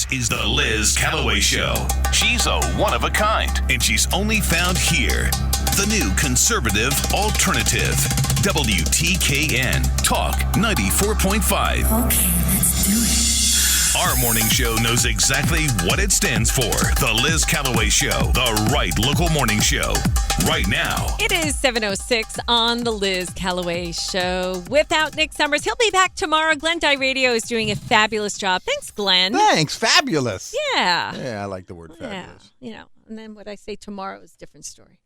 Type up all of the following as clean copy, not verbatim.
This is the Liz Callaway Show. She's a one-of-a-kind, and she's only found here. The new conservative alternative. WTKN Talk 94.5. Okay, let's do it. Our morning show knows exactly what it stands for. The Liz Callaway Show, the right local morning show. Right now. It is 7:06 on the Liz Callaway Show. Without Nick Summers, he'll be back tomorrow. Glenn Dye Radio is doing a fabulous job. Thanks, Glenn. Thanks, fabulous. Yeah. Yeah, I like the word fabulous. Yeah, and then what I say tomorrow is a different story.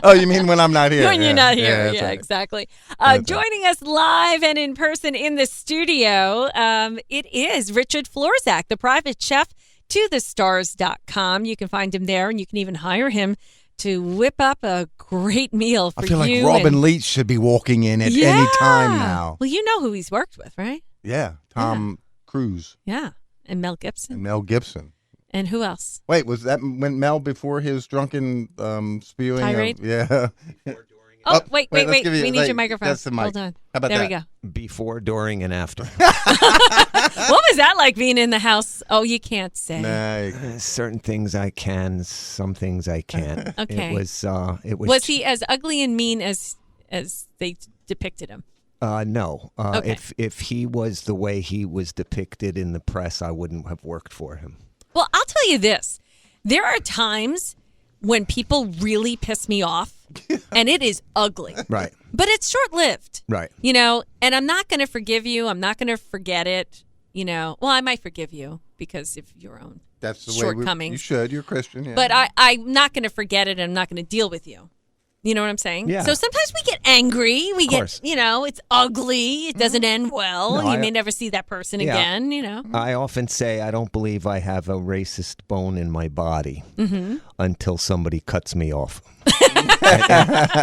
Oh, you mean when I'm not here? When you're not here. Yeah, right. exactly. That's joining us live and in person in the studio, it is Richard Florczak, the private chef to thestars.com. You can find him there, and you can even hire him to whip up a great meal for you. I feel like Robin Leach should be walking in at any time now. Well, you know who he's worked with, right? Yeah, Tom Cruise. Yeah, and Mel Gibson. And Mel Gibson. And who else? Wait, was that when Mel before his drunken spewing? Tirade? Yeah. Oh, wait. We need like, your microphone. That's the mic. Hold on. How about there that? we go. Before, during, and after. What was that like being in the house? Oh, you can't say. Nah. Certain things I can, some things I can't. Okay. It was. Was he as ugly and mean as they depicted him? No. Okay. If he was the way he was depicted in the press, I wouldn't have worked for him. Well, I'll tell you this. There are times when people really piss me off, and it is ugly. Right. But it's short-lived. Right. You know, and I'm not going to forgive you. I'm not going to forget it. You know, well, I might forgive you because of your own That's the shortcomings. way you should. You're a Christian. Yeah. But I'm not going to forget it, and I'm not going to deal with you. You know what I'm saying? Yeah. So sometimes we get angry. We course. get, it's ugly. It doesn't end well. No, You may never see that person again, I often say I don't believe I have a racist bone in my body until somebody cuts me off.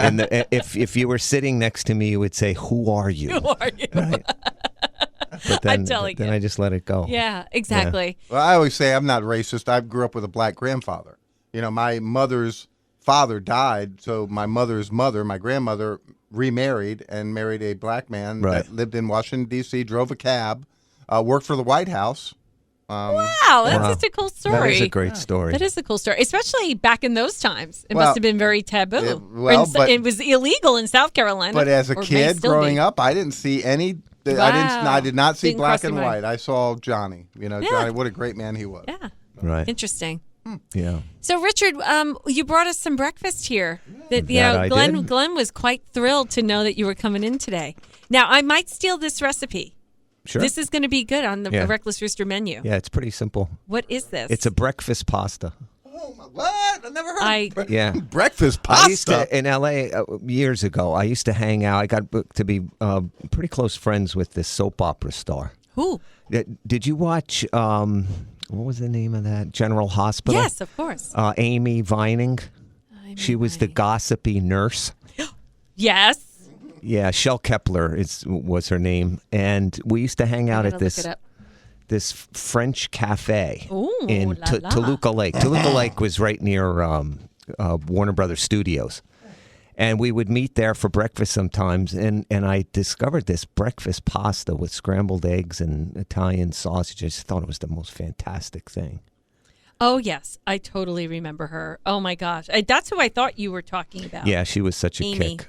and if you were sitting next to me, you would say, "Who are you?" Who are you? Right? But then, I'm telling you. I just let it go. Yeah, exactly. Well, I always say I'm not racist. I grew up with a black grandfather. My mother's father died, so my mother's mother, my grandmother, remarried and married a black man that lived in Washington, D.C., drove a cab, worked for the White House. Wow, that's such a cool story. That is a great story. That is a cool story, especially back in those times. It must have been very taboo. But it was illegal in South Carolina. But as a or may kid still growing be. up, I didn't see any. Wow. I did not see Didn't black cross your and mind. white. I saw Johnny. Johnny, what a great man he was. Yeah, Right. interesting. Yeah. So, Richard, you brought us some breakfast here. That I did. Glenn was quite thrilled to know that you were coming in today. Now, I might steal this recipe. Sure. This is going to be good on the Reckless Rooster menu. Yeah, it's pretty simple. What is this? It's a breakfast pasta. Oh, what? I never heard of Yeah. breakfast I used pasta. to, in L.A. Years ago, I used to hang out. I got booked to be pretty close friends with this soap opera star. Who? Did you watch, what was the name of that? General Hospital? Yes, of course. Amy Vining. She was the gossipy nurse. Yes. Yeah, Shel Kepler was her name. And we used to hang out at this French cafe in Toluca Lake. Toluca Lake was right near Warner Brothers Studios. And we would meet there for breakfast sometimes. And I discovered this breakfast pasta with scrambled eggs and Italian sausage. I just thought it was the most fantastic thing. Oh, yes. I totally remember her. Oh, my gosh. That's who I thought you were talking about. Yeah, she was such a Amy. kick.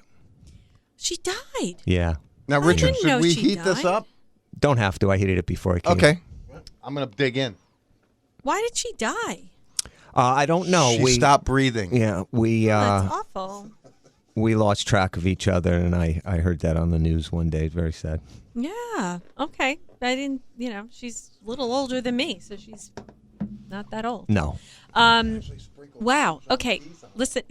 She died. Yeah. Now, Richard, didn't know should we she heat this died. up? Don't have to. I heated it before I came. Okay. I'm going to dig in. Why did she die? I don't know. She stopped breathing. Yeah, That's awful. we lost track of each other, and I heard that on the news one day. Very sad. Yeah. Okay. I didn't, she's a little older than me, so she's not that old. No. Wow. Okay. Listen,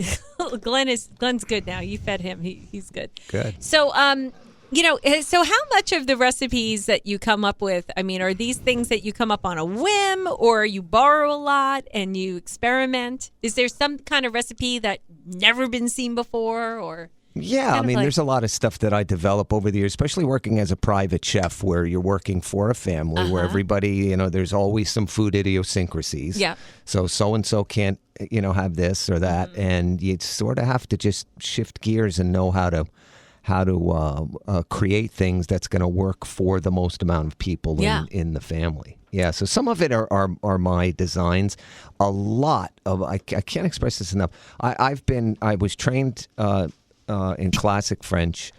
Glenn's good now. You fed him. He's good. Good. So, so how much of the recipes that you come up with, are these things that you come up on a whim, or you borrow a lot and you experiment? Is there some kind of recipe that never been seen before, or? Yeah, there's a lot of stuff that I develop over the years, especially working as a private chef where you're working for a family where everybody, there's always some food idiosyncrasies. Yeah. So-and-so can't, have this or that. And you sort of have to just shift gears and know how create things that's going to work for the most amount of people in the family. Yeah, so some of it are my designs. A lot of I can't express this enough. I was trained in classic French.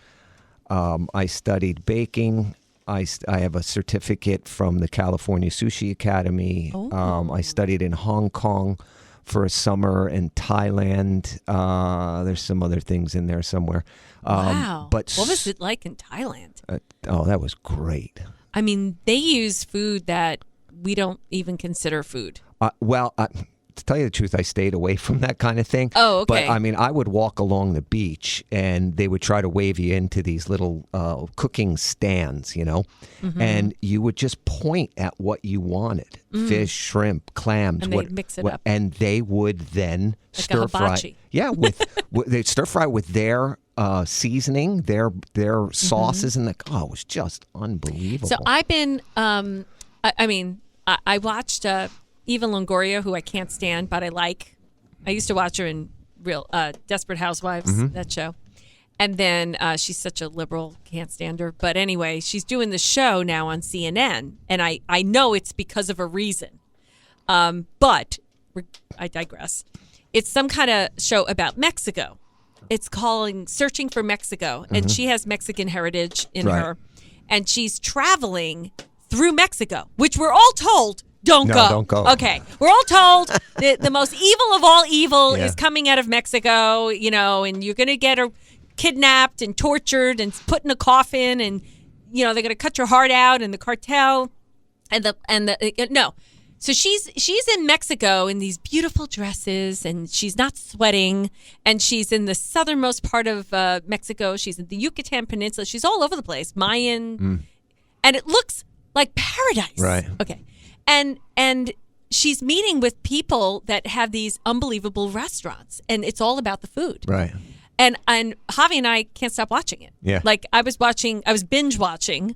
I studied baking. I have a certificate from the California Sushi Academy. I studied in Hong Kong for a summer, and Thailand. There's some other things in there somewhere. Wow. But what was it like in Thailand? That was great. I mean, they use food that we don't even consider food. To tell you the truth, I stayed away from that kind of thing. Oh, okay. But, I mean, I would walk along the beach, and they would try to wave you into these little cooking stands, and you would just point at what you wanted. Fish, shrimp, clams. And they'd mix it up. And they would then stir fry. Yeah, they'd stir fry with their seasoning, their sauces, and it was just unbelievable. So I've been, I watched Eva Longoria, who I can't stand, but I like. I used to watch her in Desperate Housewives, that show. And then she's such a liberal, can't stand her. But anyway, she's doing the show now on CNN, and I know it's because of a reason. But I digress. It's some kind of show about Mexico. It's called Searching for Mexico, and she has Mexican heritage in her. And she's traveling through Mexico, which we're all told don't go. Okay. We're all told the most evil of all evil is coming out of Mexico, and you're going to get her kidnapped and tortured and put in a coffin, and, they're going to cut your heart out, and the cartel no. So she's in Mexico in these beautiful dresses, and she's not sweating, and she's in the southernmost part of Mexico. She's in the Yucatan Peninsula. She's all over the place, Mayan, and it looks like paradise. Right. Okay. And she's meeting with people that have these unbelievable restaurants, and it's all about the food. Right. And Javi and I can't stop watching it. Yeah. Like I was binge watching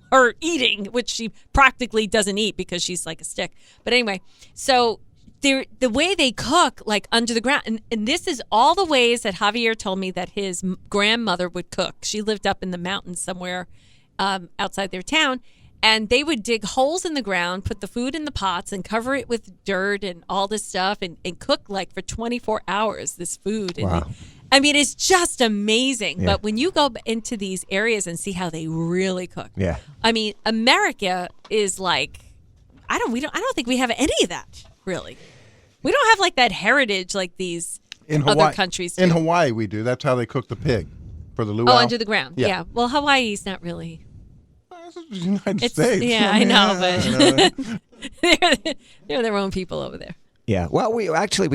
her eating, which she practically doesn't eat because she's like a stick. But anyway, so the way they cook, like under the ground, and this is all the ways that Javier told me that his grandmother would cook. She lived up in the mountains somewhere outside their town. And they would dig holes in the ground, put the food in the pots, and cover it with dirt and all this stuff, and cook like for 24 hours this food. Wow. It's just amazing. Yeah. But when you go into these areas and see how they really cook, America is like, I don't think we have any of that really. We don't have like that heritage like these other countries do. In Hawaii, we do. That's how they cook the pig for the luau. Oh, under the ground. Yeah. Well, Hawaii's not really. It's the United States. Yeah, I know, but they're their own people over there. Yeah, well, we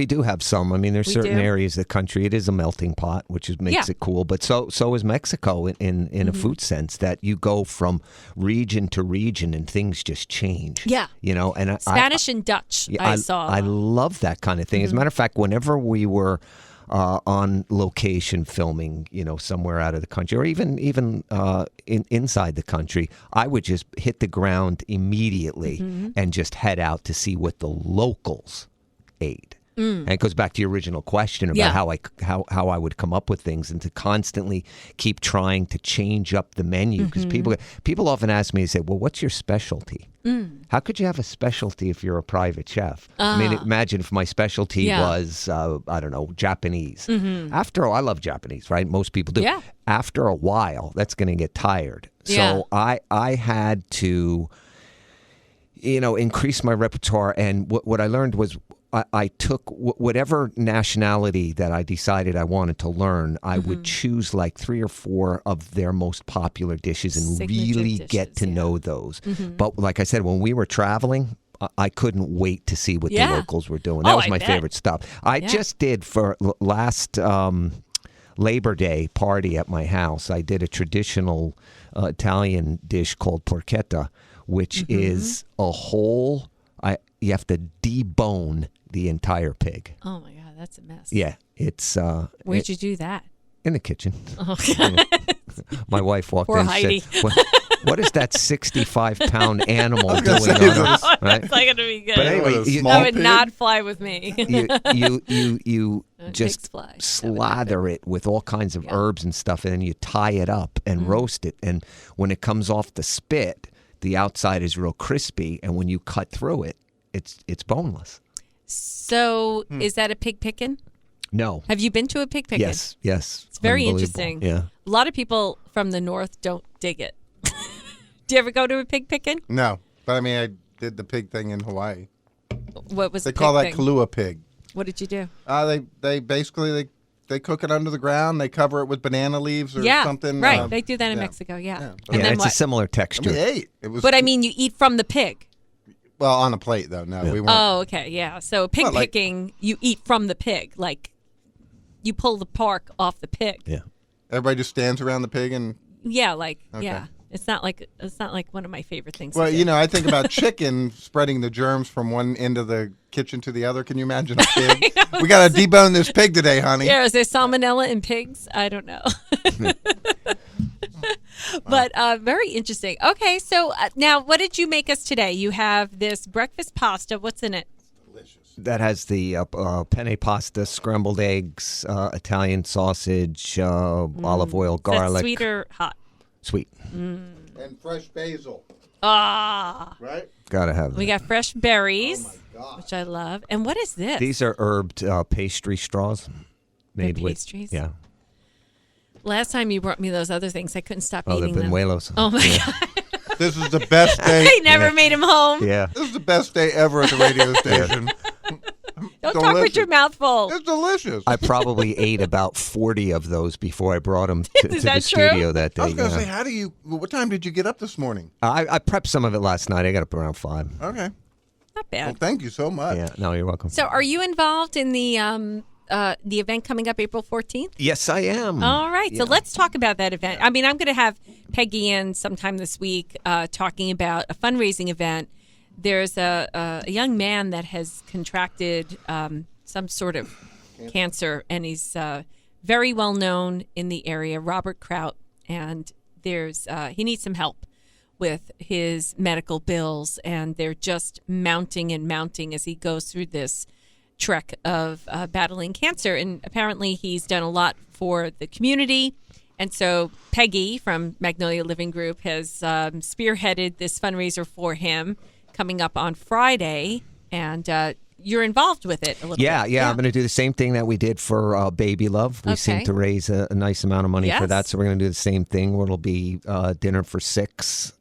do have some. I mean, there's certain areas of the country. It is a melting pot, which makes it cool. But so is Mexico in a food sense, that you go from region to region and things just change. Yeah, and Spanish and Dutch. I saw. I love that kind of thing. As a matter of fact, whenever we were on location filming, somewhere out of the country, or even inside the country, I would just hit the ground immediately and just head out to see what the locals ate. And it goes back to your original question about how I would come up with things, and to constantly keep trying to change up the menu, because people often ask me, they say, well, what's your specialty? How could you have a specialty if you're a private chef? I mean, imagine if my specialty was, I don't know, Japanese. After all, I love Japanese, right? Most people do. Yeah. After a while, that's going to get tired. So I had to, increase my repertoire. And what I learned was I took whatever nationality that I decided I wanted to learn, I would choose like 3 or 4 of their most popular dishes and really get to know those. But like I said, when we were traveling, I couldn't wait to see what the locals were doing. That was my favorite stuff. I just did for last Labor Day party at my house. I did a traditional Italian dish called porchetta, which is a whole, you have to debone the entire pig. Oh my God, that's a mess. Yeah, it's. Where'd you do that? In the kitchen. Oh. My wife walked Poor in. Heidi. Said, what is that 65-pound animal doing on us? Right? It's not going to be good. But anyway, that would not fly with me. you just slather it with all kinds of herbs and stuff, and then you tie it up and roast it. And when it comes off the spit, the outside is real crispy, and when you cut through it, it's boneless. So is that a pig pickin'? No. Have you been to a pig pickin'? Yes. It's very interesting. Yeah. A lot of people from the north don't dig it. Do you ever go to a pig pickin'? No, but I mean, I did the pig thing in Hawaii. What was they the call that thing? Kahlua pig? What did you do? They basically they cook it under the ground. They cover it with banana leaves or something. Right, they do that in Mexico. Yeah. And then it's a similar texture. We ate. It was. But I mean, you eat from the pig. Well, on a plate though. No, we weren't. Oh, okay, yeah. So pig picking, you eat from the pig, like you pull the pork off the pig. Yeah. Everybody just stands around the pig and. Yeah, Okay. yeah. It's not like one of my favorite things. Well, to do. I think about chicken spreading the germs from one end of the kitchen to the other. Can you imagine a pig? We got to debone this pig today, honey. Yeah, is there salmonella in pigs? I don't know. But very interesting. Okay, so now what did you make us today? You have this breakfast pasta. What's in it? That has the penne pasta, scrambled eggs, Italian sausage, olive oil, garlic. Is that sweet or hot? Sweet. And fresh basil. Ah. Right? Gotta have that. We got fresh berries, Oh, my gosh. which I love. And what is this? These are herbed pastry straws. Made with pastries? Yeah. Last time you brought me those other things, I couldn't stop Oh, eating the them. buñuelos. Oh, my God. This is the best day. I never made them home. Yeah. This is the best day ever at the radio station. Don't talk with your mouth full. It's delicious. I probably ate about 40 of those before I brought them to the that true? studio that day. I was going to say, what time did you get up this morning? I prepped some of it last night. I got up around 5. Okay. Not bad. Well, thank you so much. Yeah, no, you're welcome. So are you involved in the event coming up April 14th? Yes, I am. All right. So let's talk about that event. I mean, I'm going to have Peggy in sometime this week talking about a fundraising event. There's a young man that has contracted some sort of cancer, and he's very well known in the area, Robert Crout, and he needs some help with his medical bills, and they're just mounting and mounting as he goes through this trek of battling cancer. And apparently he's done a lot for the community. And so Peggy from Magnolia Living Group has spearheaded this fundraiser for him coming up on Friday. And you're involved with it a little bit. Yeah. I'm going to do the same thing that we did for Baby Love. We seem to raise a nice amount of money for that. So we're going to do the same thing where it'll be dinner for 6,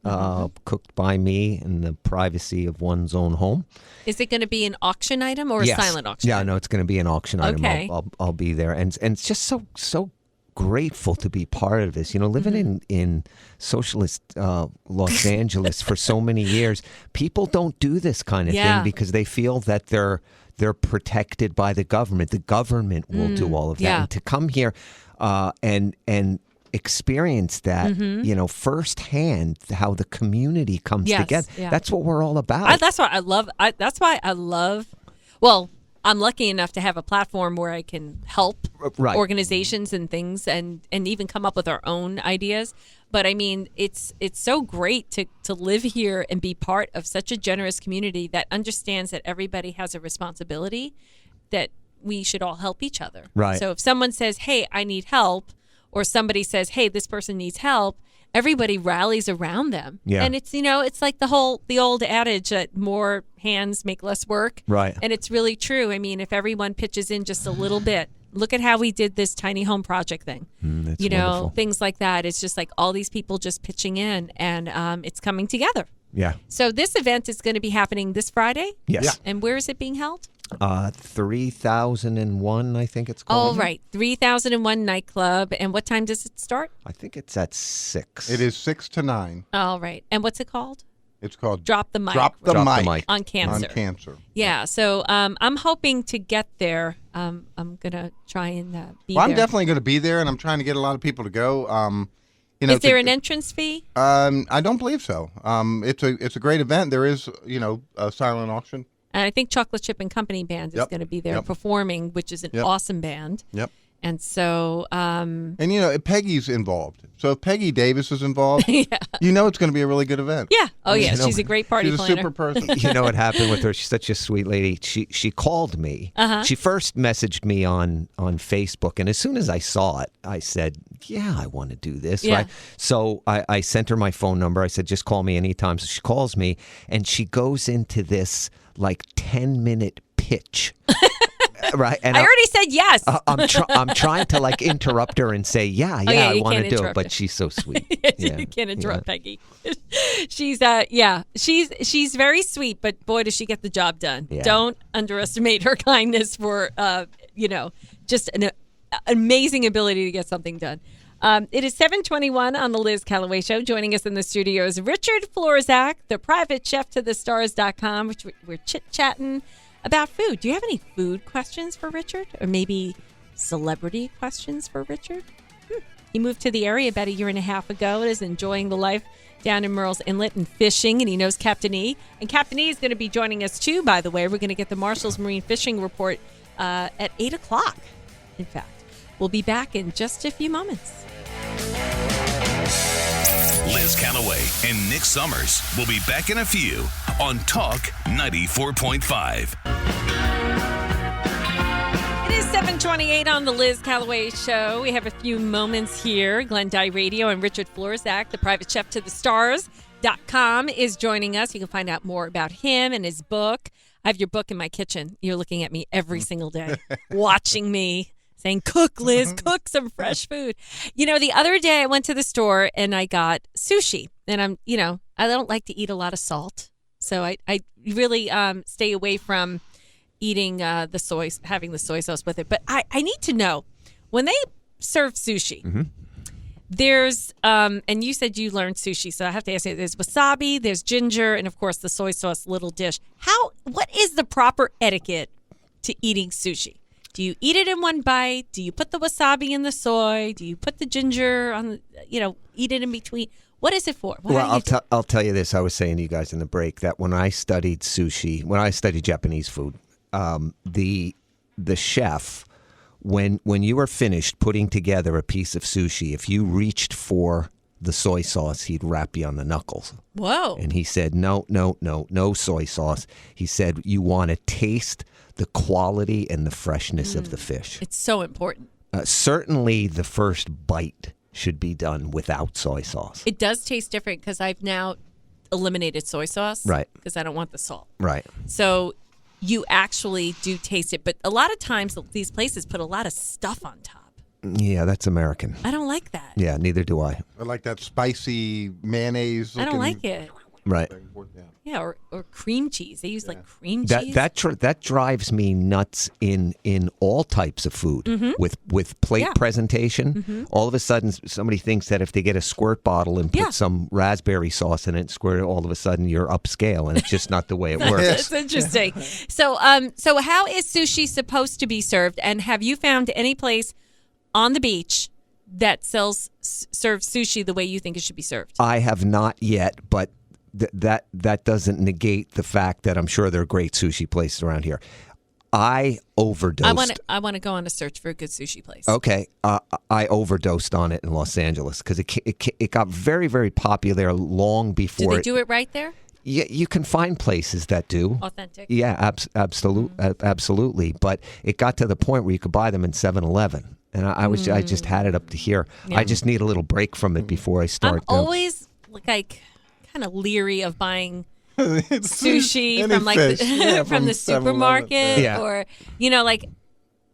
cooked by me in the privacy of one's own home. Is it going to be an auction item or a silent auction? Yeah, no, it's going to be an auction item. Okay. I'll be there. And it's just so grateful to be part of this. Living in socialist Los Angeles for so many years, people don't do this kind of thing because they feel that they're protected by the government. The government will do all of that. And to come here and experience that, firsthand, how the community comes together. Yeah. That's what we're all about. That's why I love. Well, I'm lucky enough to have a platform where I can help organizations and things, and even come up with our own ideas. But I mean, it's so great to live here and be part of such a generous community that understands that everybody has a responsibility, that we should all help each other. Right. So if someone says, "Hey, I need help," or somebody says, "Hey, this person needs help," everybody rallies around them. Yeah. And it's, it's like the old adage that more hands make less work. Right. And it's really true. I mean, if everyone pitches in just a little bit, look at how we did this tiny home project thing. That's wonderful. Things like that. It's just like all these people just pitching in, and it's coming together. Yeah. So this event is going to be happening this Friday? Yes. Yeah. And where is it being held? 3001, I think it's called. Oh, right. 3001 nightclub. And what time does it start? I think it's at 6. It is 6 to 9. All right. And what's it called? It's called Drop the Mic. Drop the mic. On cancer. On cancer. Yeah. So I'm hoping to get there. I'm going to try and be Well, there. I'm definitely going to be there, and I'm trying to get a lot of people to go. Is there an entrance fee? I don't believe so. It's a great event. There is, a silent auction. And I think Chocolate Chip and Company Band is going to be there performing, which is an awesome band. Yep. And so, and And Peggy's involved. So if Peggy Davis is involved, it's going to be a really good event. Yeah. Oh, yeah. She's a great party planner. She's a super person. You know what happened with her? She's such a sweet lady. She called me. She first messaged me on Facebook, and as soon as I saw it, I said, yeah, I want to do this. Yeah. Right? So I sent her my phone number. I said, just call me anytime. So she calls me, and she goes into this 10-minute pitch. Right, and I already said yes. I'm trying to interrupt her and say, I want to do it, but she's so sweet. You can't interrupt Peggy. She's she's very sweet, but boy, does she get the job done. Yeah. Don't underestimate her kindness for just an amazing ability to get something done. It is 7:21 on the Liz Callaway Show. Joining us in the studio is Richard Florczak, theprivatecheftothestars.com, which we're chit-chatting about food. Do you have any food questions for Richard? Or maybe celebrity questions for Richard? He moved to the area about a year and a half ago and is enjoying the life down in Myrtle's Inlet and fishing, and he knows Captain E. And Captain E is going to be joining us too, by the way. We're going to get the Marshall's Marine Fishing Report at 8 o'clock, in fact. We'll be back in just a few moments. Liz Callaway and Nick Summers will be back in a few on Talk 94.5. It is 7:28 on the Liz Callaway Show. We have a few moments here. Glenn Dye Radio and Richard Florczak, the private chef to the stars.com, is joining us. You can find out more about him and his book. I have your book in my kitchen. You're looking at me every single day, watching me. Saying, cook, Liz, cook some fresh food. The other day I went to the store and I got sushi. And I don't like to eat a lot of salt. So I really stay away from eating having the soy sauce with it. But I need to know, when they serve sushi, there's, and you said you learned sushi, so I have to ask you, there's wasabi, there's ginger, and of course the soy sauce little dish. What is the proper etiquette to eating sushi? Do you eat it in one bite? Do you put the wasabi in the soy? Do you put the ginger on, eat it in between? What is it for? I'll tell you this. I was saying to you guys in the break that when I studied sushi, when I studied Japanese food, the chef, when you were finished putting together a piece of sushi, if you reached for the soy sauce, he'd rap you on the knuckles. Whoa. And he said, no soy sauce. He said, you want to taste the quality and the freshness of the fish. It's so important. Certainly the first bite should be done without soy sauce. It does taste different because I've now eliminated soy sauce. Right. Because I don't want the salt. Right. So you actually do taste it. But a lot of times these places put a lot of stuff on top. Yeah, that's American. I don't like that. Yeah, neither do I. I like that spicy mayonnaise. I don't like it. Right. Yeah, or cream cheese. They use cream cheese. That drives me nuts in all types of food. With plate presentation. All of a sudden, somebody thinks that if they get a squirt bottle and put some raspberry sauce in it, squirt it, all of a sudden you're upscale, and it's just not the way it works. That's interesting. So how is sushi supposed to be served? And have you found any place on the beach that serves sushi the way you think it should be served? I have not yet, but that doesn't negate the fact that I'm sure there are great sushi places around here. I overdosed. I want to go on a search for a good sushi place. Okay, I overdosed on it in Los Angeles because it got very, very popular there long before. Do they do it right there? Yeah, you can find places that do. Authentic. Yeah, absolutely. But it got to the point where you could buy them in 7-Eleven. And I just had it up to here. Yeah. I just need a little break from it before I start. I'm always kind of leery of buying sushi from from the supermarket, or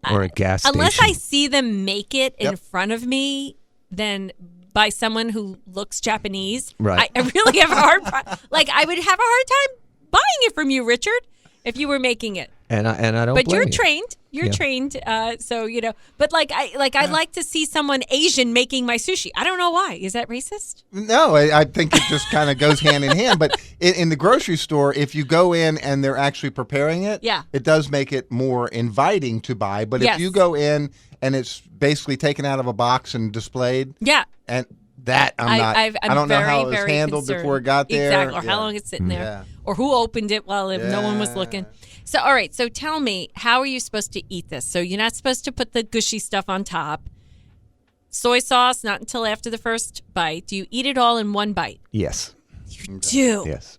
or a gas station. Unless I see them make it in front of me, then by someone who looks Japanese, right? I really have a hard I would have a hard time buying it from you, Richard, if you were making it. And I don't. But blame you're trained. You're trained. So But I'd like to see someone Asian making my sushi. I don't know why. Is that racist? No, I think it just kind of goes hand in hand. But in the grocery store, if you go in and they're actually preparing it, it does make it more inviting to buy. But if you go in and it's basically taken out of a box and displayed, and that I don't know how it was handled before it got there, exactly, or how long it's sitting there, or who opened it while no one was looking. So, all right. So tell me, how are you supposed to eat this? So you're not supposed to put the gushy stuff on top. Soy sauce, not until after the first bite. Do you eat it all in one bite? Yes. You do? Yes.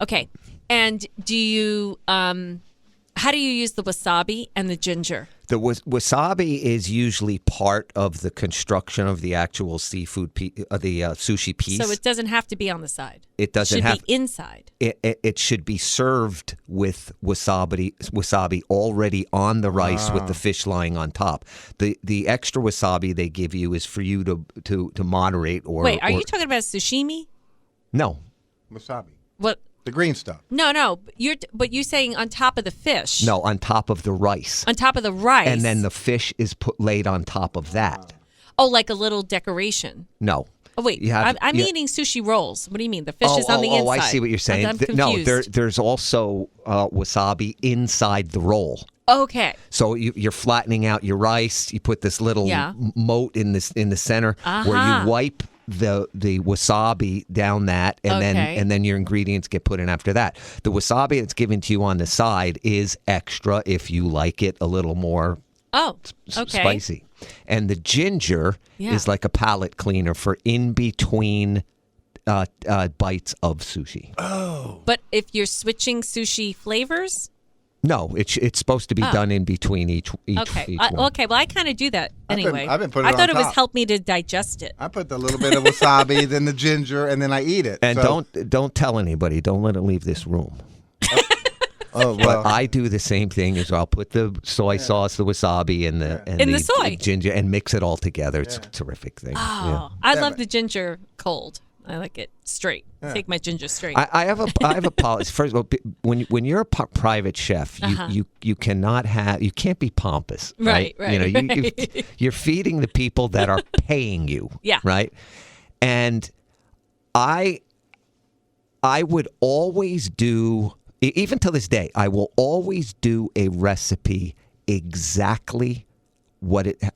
Okay. And do you, how do you use the wasabi and the ginger? The wasabi is usually part of the construction of the actual seafood, the sushi piece. So it doesn't have to be on the side. It doesn't have to be inside. It should be served with wasabi already on the rice with the fish lying on top. The extra wasabi they give you is for you to moderate or. Wait, are you talking about sashimi? No. Wasabi. What? The green stuff. No. You're saying on top of the fish. No, on top of the rice. On top of the rice. And then the fish is laid on top of that. Oh, like a little decoration. No. Oh, wait. I'm eating sushi rolls. What do you mean? The fish is on the inside. Oh, I see what you're saying. I'm confused. There's also wasabi inside the roll. Okay. So you're flattening out your rice. You put this little moat in the center where you wipe the wasabi down that, and then your ingredients get put in after that. The wasabi that's given to you on the side is extra if you like it a little more spicy. And the ginger is like a palate cleaner for in between bites of sushi. Oh. But if you're switching sushi flavors? No, it's supposed to be done in between each one. Okay, well, I kind of do that anyway. I've been putting it I thought on it was top. help me to digest it. I put a little bit of wasabi, then the ginger, and then I eat it. And don't tell anybody. Don't let it leave this room. Oh, well. But I do the same thing as well. I'll put the soy sauce, the wasabi, and the soy ginger, and mix it all together. It's a terrific thing. Oh, I love the ginger cold. I like it straight. Take my ginger straight. I have a policy. First of all, when you're a private chef, you can't be pompous, right? Right. You're feeding the people that are paying you, right? And I would always do, even to this day, I will always do a recipe exactly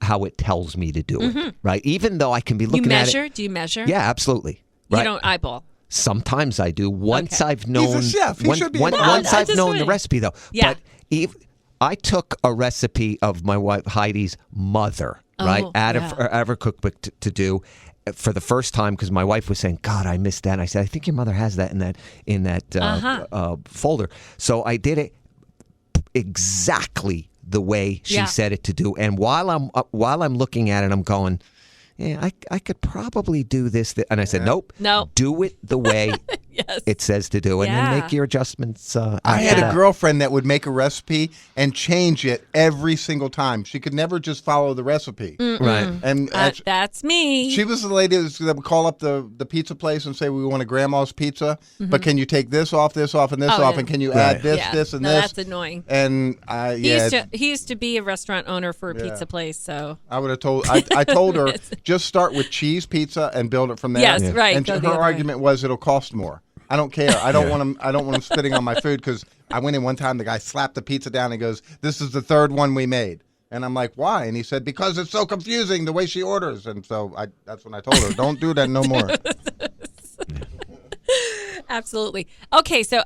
how it tells me to do it, right? Even though I can be looking at it. Do you measure? Yeah, absolutely. Right? You don't eyeball. Sometimes I do. Once I've known, He's a chef. He should be able to do once that. I've known the recipe, though. Yeah. But I took a recipe of my wife Heidi's mother, right, out of her cookbook to do for the first time because my wife was saying, "God, I missed that." And I said, "I think your mother has that in that folder." So I did it exactly the way she said it to do. And while I'm looking at it, I'm going, yeah, I could probably do this. And I said, nope. Do it the way it says to do it, and then make your adjustments. I had a girlfriend that would make a recipe and change it every single time. She could never just follow the recipe. Right. And that's me. She was the lady that would call up the pizza place and say, we want a grandma's pizza, but can you take this off, and this off, and can you add this, this, and this? That's annoying. And he used to be a restaurant owner for a pizza place, so I would have told. I told her just start with cheese pizza and build it from there. Yes, right. And her argument was it'll cost more. I don't care. I don't want them spitting on my food because I went in one time. The guy slapped the pizza down and goes, "This is the third one we made." And I'm like, "Why?" And he said, "Because it's so confusing the way she orders." And so that's when I told her, "Don't do that no more." Absolutely. Okay, so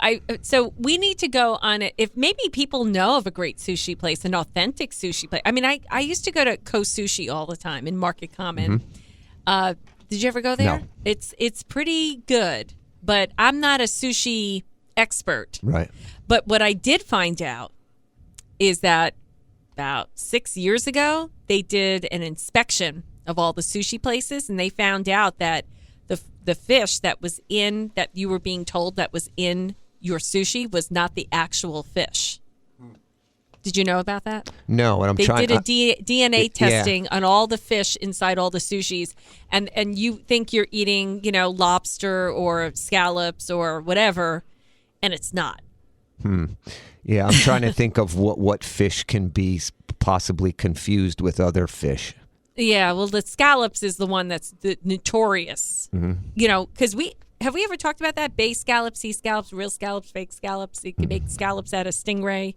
we need to go on it. If maybe people know of a great sushi place, an authentic sushi place. I mean, I used to go to Coast Sushi all the time in Market Common. Did you ever go there? No. It's pretty good, but I'm not a sushi expert. Right. But what I did find out is that about 6 years ago, they did an inspection of all the sushi places, and they found out that the fish that you were being told that was in your sushi was not the actual fish. Did you know about that? No, and they did a DNA testing on all the fish inside all the sushis, and you think you're eating, lobster or scallops or whatever, and it's not. Yeah, I'm trying to think of what fish can be possibly confused with other fish. Yeah, well, the scallops is the one that's notorious. Because have we ever talked about that? Bay scallops, sea scallops, real scallops, fake scallops. You can make scallops out of stingray.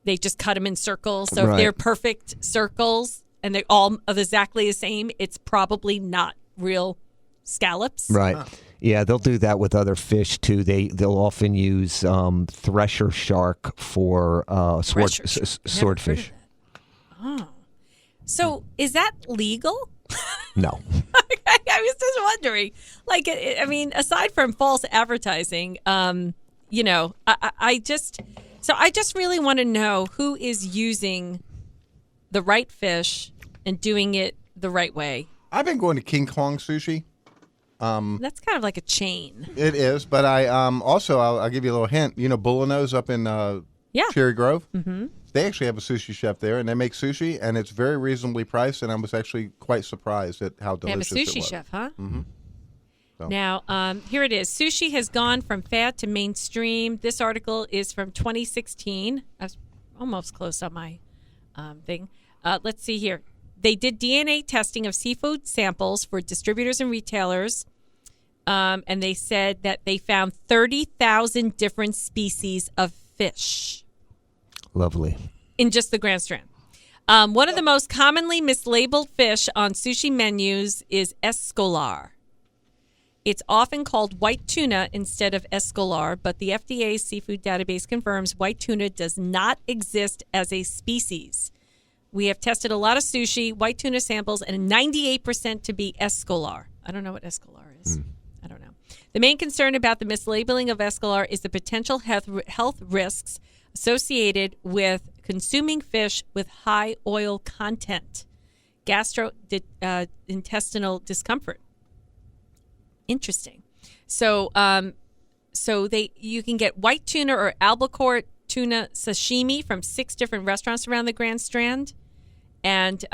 They just cut them in circles. So if they're perfect circles and they're all exactly the same, it's probably not real scallops. Right. Yeah, they'll do that with other fish too. They'll often use thresher shark for swordfish. Oh. So is that legal? No. I was just wondering. Like, I mean, aside from false advertising, you know, I just really want to know who is using the right fish and doing it the right way. I've been going to King Kong Sushi. That's kind of like a chain. It is, but I also I'll give you a little hint. You know, Bullino's up in Cherry Grove. Mm-hmm. They actually have a sushi chef there, and they make sushi, and it's very reasonably priced. And I was actually quite surprised at how delicious it was. They have a sushi chef, huh? Mm-hmm. So. Now, here it is. Sushi has gone from fad to mainstream. This article is from 2016. I was almost close on my thing. Let's see here. They did DNA testing of seafood samples for distributors and retailers, and they said that they found 30,000 different species of fish. Lovely. In just the Grand Strand. One of the most commonly mislabeled fish on sushi menus is escolar. It's often called white tuna instead of escolar, but the FDA's seafood database confirms white tuna does not exist as a species. We have tested a lot of sushi, white tuna samples, and 98% to be escolar. I don't know what escolar is. I don't know. The main concern about the mislabeling of escolar is the potential health risks associated with consuming fish with high oil content, gastrointestinal discomfort. Interesting. So, you can get white tuna or albacore tuna sashimi from 6 different restaurants around the Grand Strand, and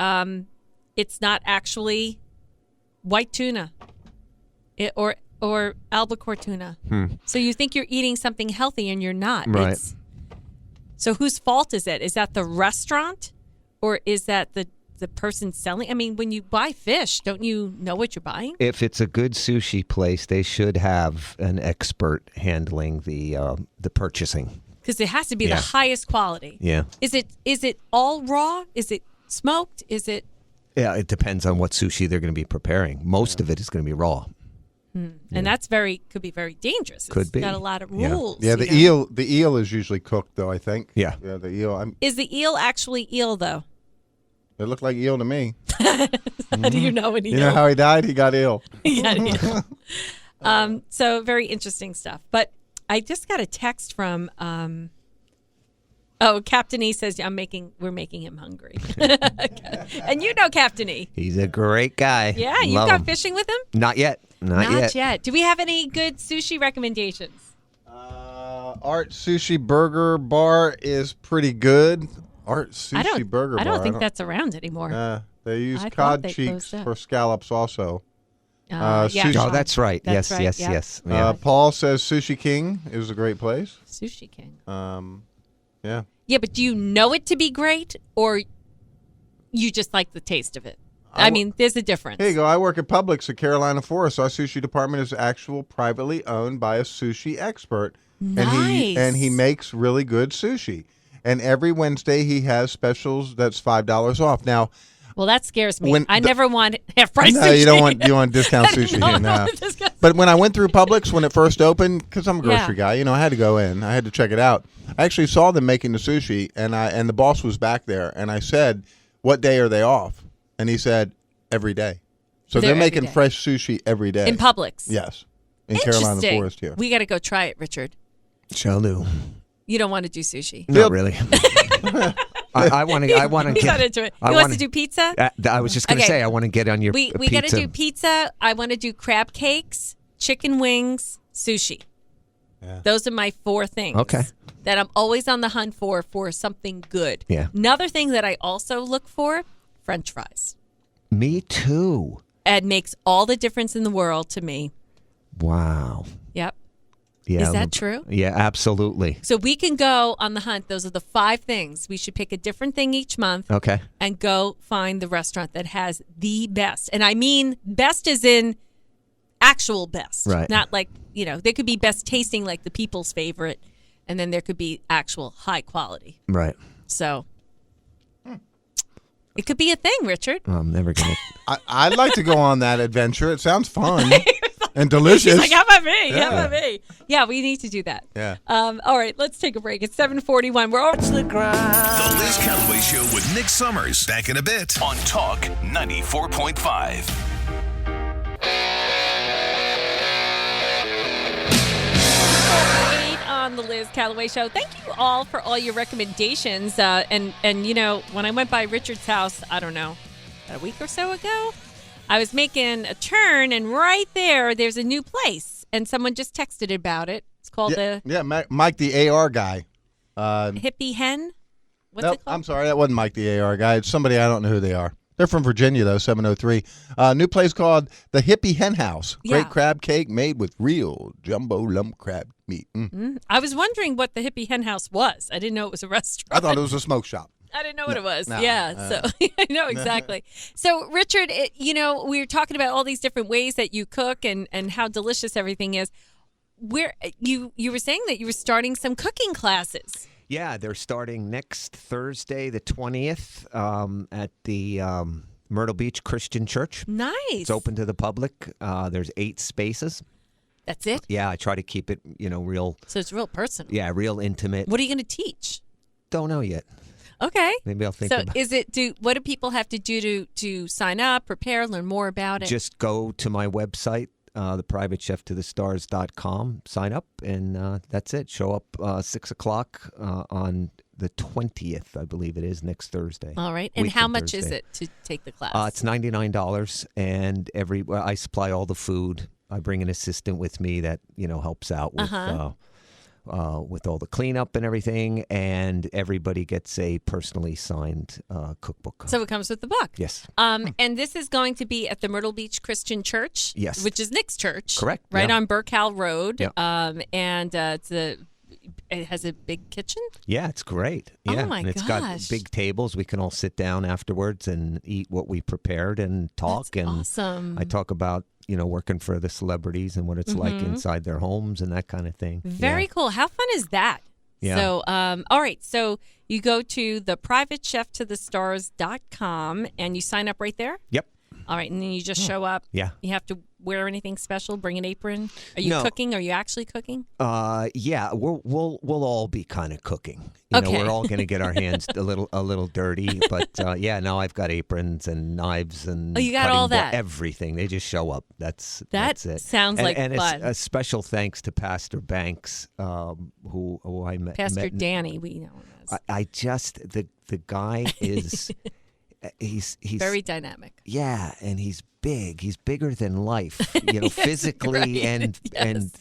it's not actually white tuna, or albacore tuna. So you think you're eating something healthy and you're not. Right. So whose fault is it? Is that the restaurant, or is that the person selling? I mean, when you buy fish, don't you know what you're buying? If it's a good sushi place, they should have an expert handling the purchasing. Because it has to be the highest quality. Yeah. Is it all raw? Is it smoked? Is it? Yeah, it depends on what sushi they're going to be preparing. Most of it is going to be raw. And that's could be very dangerous. Could be. Got a lot of rules. Yeah, the eel is usually cooked though, I think. Yeah. Yeah, the eel. Is the eel actually eel though? It looked like eel to me. How do you know an eel? You know how he died? He got ill. So very interesting stuff. But I just got a text from Captain E says we're making him hungry. And you know Captain E. He's a great guy. Yeah, you've Love gone him. fishing with him? Not yet. Not yet. Do we have any good sushi recommendations? Art Sushi Burger Bar is pretty good. Art Sushi Burger Bar. I don't think that's around anymore. They use cod cheeks for scallops also. Sushi. Oh, that's right. That's yes. right, Yeah. Paul says Sushi King is a great place. Sushi King. Yeah. Yeah, but do you know it to be great, or you just like the taste of it? I mean, there's a difference. Here you go. I work at Publix at Carolina Forest. Our sushi department is privately owned by a sushi expert. Nice. And he makes really good sushi. And every Wednesday he has specials that's $5 off. Now, well, that scares me. I never want half price sushi. No, you want discount sushi. No. But when I went through Publix when it first opened, because I'm a grocery guy, I had to go in. I had to check it out. I actually saw them making the sushi, and the boss was back there, and I said, "What day are they off?" And he said, "Every day." So they're making fresh sushi every day in Publix. Yes, in Carolina Forest here. We got to go try it, Richard. Shall do. You don't want to do sushi? Not really. I want to. He got into it. He wants to do pizza. I was just going to say I want to get on your. We got to do pizza. I want to do crab cakes, chicken wings, sushi. Yeah. Those are my 4 things. Okay. That I'm always on the hunt for something good. Yeah. Another thing that I also look for, French fries. Me too. It makes all the difference in the world to me. Wow. Yep. Yeah. Is that true? Yeah, absolutely. So we can go on the hunt. Those are the 5 things. We should pick a different thing each month. Okay. And go find the restaurant that has the best. And I mean best as in actual best. Right. Not like, there could be best tasting like the people's favorite. And then there could be actual high quality. Right. So it could be a thing, Richard. I'm never going to. I'd like to go on that adventure. It sounds fun. And delicious. She's like, how about me? How about me? Yeah, we need to do that. Yeah. All right, let's take a break. It's 7:41. We're over to the ground. The Liz Callaway Show with Nick Summers. Back in a bit on Talk 94.5. On the Liz Callaway Show. Thank you all for all your recommendations. And you know, when I went by Richard's house, I don't know, a week or so ago, I was making a turn, and right there's a new place, and someone just texted about it. It's called Mike the AR guy. Hippie Hen. What's it called? I'm sorry, that wasn't Mike the AR guy. It's somebody I don't know who they are. They're from Virginia, though, 703. New place called the Hippie Hen House. Great crab cake made with real jumbo lump crab meat. I was wondering what the Hippie Hen House was. I didn't know it was a restaurant. I thought it was a smoke shop. I didn't know what it was. So I know exactly. So, Richard, we were talking about all these different ways that you cook and how delicious everything is. Where you were saying that you were starting some cooking classes. Yeah, they're starting next Thursday, the 20th, at the Myrtle Beach Christian Church. Nice. It's open to the public. There's 8 spaces. That's it? Yeah, I try to keep it, real. So it's real personal. Yeah, real intimate. What are you going to teach? Don't know yet. Okay. Maybe I'll think about it. What do people have to do to sign up, prepare, learn more about it? Just go to my website, theprivatecheftothestars.com, sign up, and that's it. Show up 6 o'clock on the 20th, I believe it is, next Thursday. All right. And how much is it to take the class? It's $99, and I supply all the food. I bring an assistant with me that, helps out with all the cleanup and everything, and everybody gets a personally signed cookbook. So it comes with the book? Yes. And this is going to be at the Myrtle Beach Christian Church? Yes. Which is Nick's church. Correct. Right on Burkell Road. Yep. And it has a big kitchen? Yeah, it's great. Yeah. Oh, my and it's got big tables. We can all sit down afterwards and eat what we prepared and talk. That's and awesome. I talk about working for the celebrities and what it's like inside their homes and that kind of thing. Very cool. How fun is that? Yeah. So, all right. So you go to theprivatecheftothestars.com and you sign up right there? Yep. All right. And then you just show up. Yeah. You have to wear anything special? Bring an apron? Are you cooking? Are you actually cooking? Yeah. We'll all be kind of cooking. Okay. We're all going to get our hands a little dirty, but now I've got aprons and knives and you got all that? Everything. They just show up. That's it. Sounds like fun. And a special thanks to Pastor Banks, who I met. Pastor Danny, we know him as. The guy is. He's very dynamic. Yeah, and he's big. He's bigger than life, physically right. and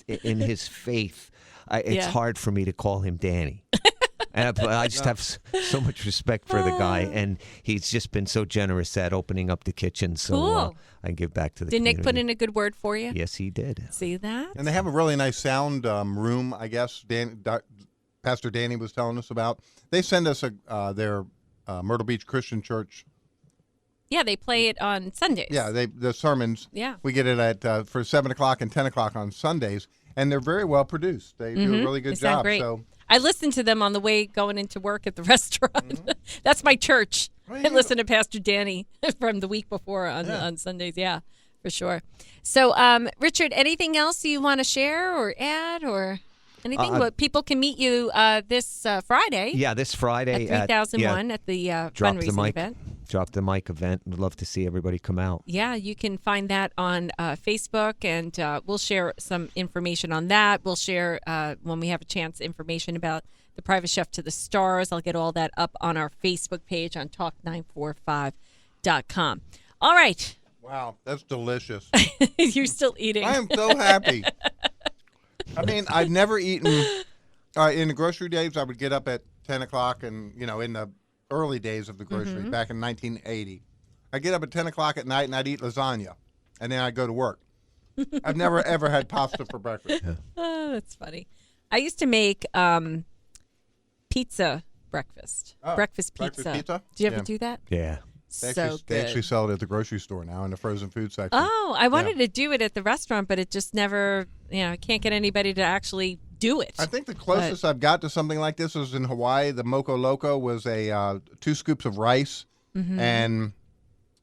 in his faith. It's hard for me to call him Danny. And I just have so much respect for the guy, and he's just been so generous at opening up the kitchen. So cool. I give back to the Did community. Nick put in a good word for you? Yes, he did. See that? And they have a really nice sound room, I guess. Pastor Danny was telling us about. They send us their Myrtle Beach Christian Church. Yeah, they play it on Sundays. Yeah, the sermons. Yeah. We get it at for 7 o'clock and 10 o'clock on Sundays, and they're very well produced. They do a really good job. Great. So I listen to them on the way going into work at the restaurant. That's my church. Oh, I yeah. listen to Pastor Danny from the week before on Sundays. Yeah, for sure. So, Richard, anything else you want to share or add or anything? People can meet you this Friday. Yeah, this Friday at 3001 at the fundraising event. Drop the mic event. We'd love to see everybody come out. Yeah, you can find that on Facebook, and we'll share some information on that. We'll share, when we have a chance, information about the Private Chef to the Stars. I'll get all that up on our Facebook page on talk945.com. All right. Wow, that's delicious. You're still eating. I am so happy. I mean, I've never eaten in the grocery days. I would get up at 10 o'clock and, in the early days of the grocery, back in 1980. I get up at 10 o'clock at night and I'd eat lasagna, and then I'd go to work. I've never, ever had pasta for breakfast. Yeah. Oh, that's funny. I used to make pizza breakfast. Breakfast pizza. Breakfast pizza? Did you ever do that? Yeah. They actually sell it at the grocery store now in the frozen food section. Oh, I wanted to do it at the restaurant, but it just never, I can't get anybody to actually do it. I think the closest I've got to something like this was in Hawaii. The Moco Loco was 2 scoops of rice, and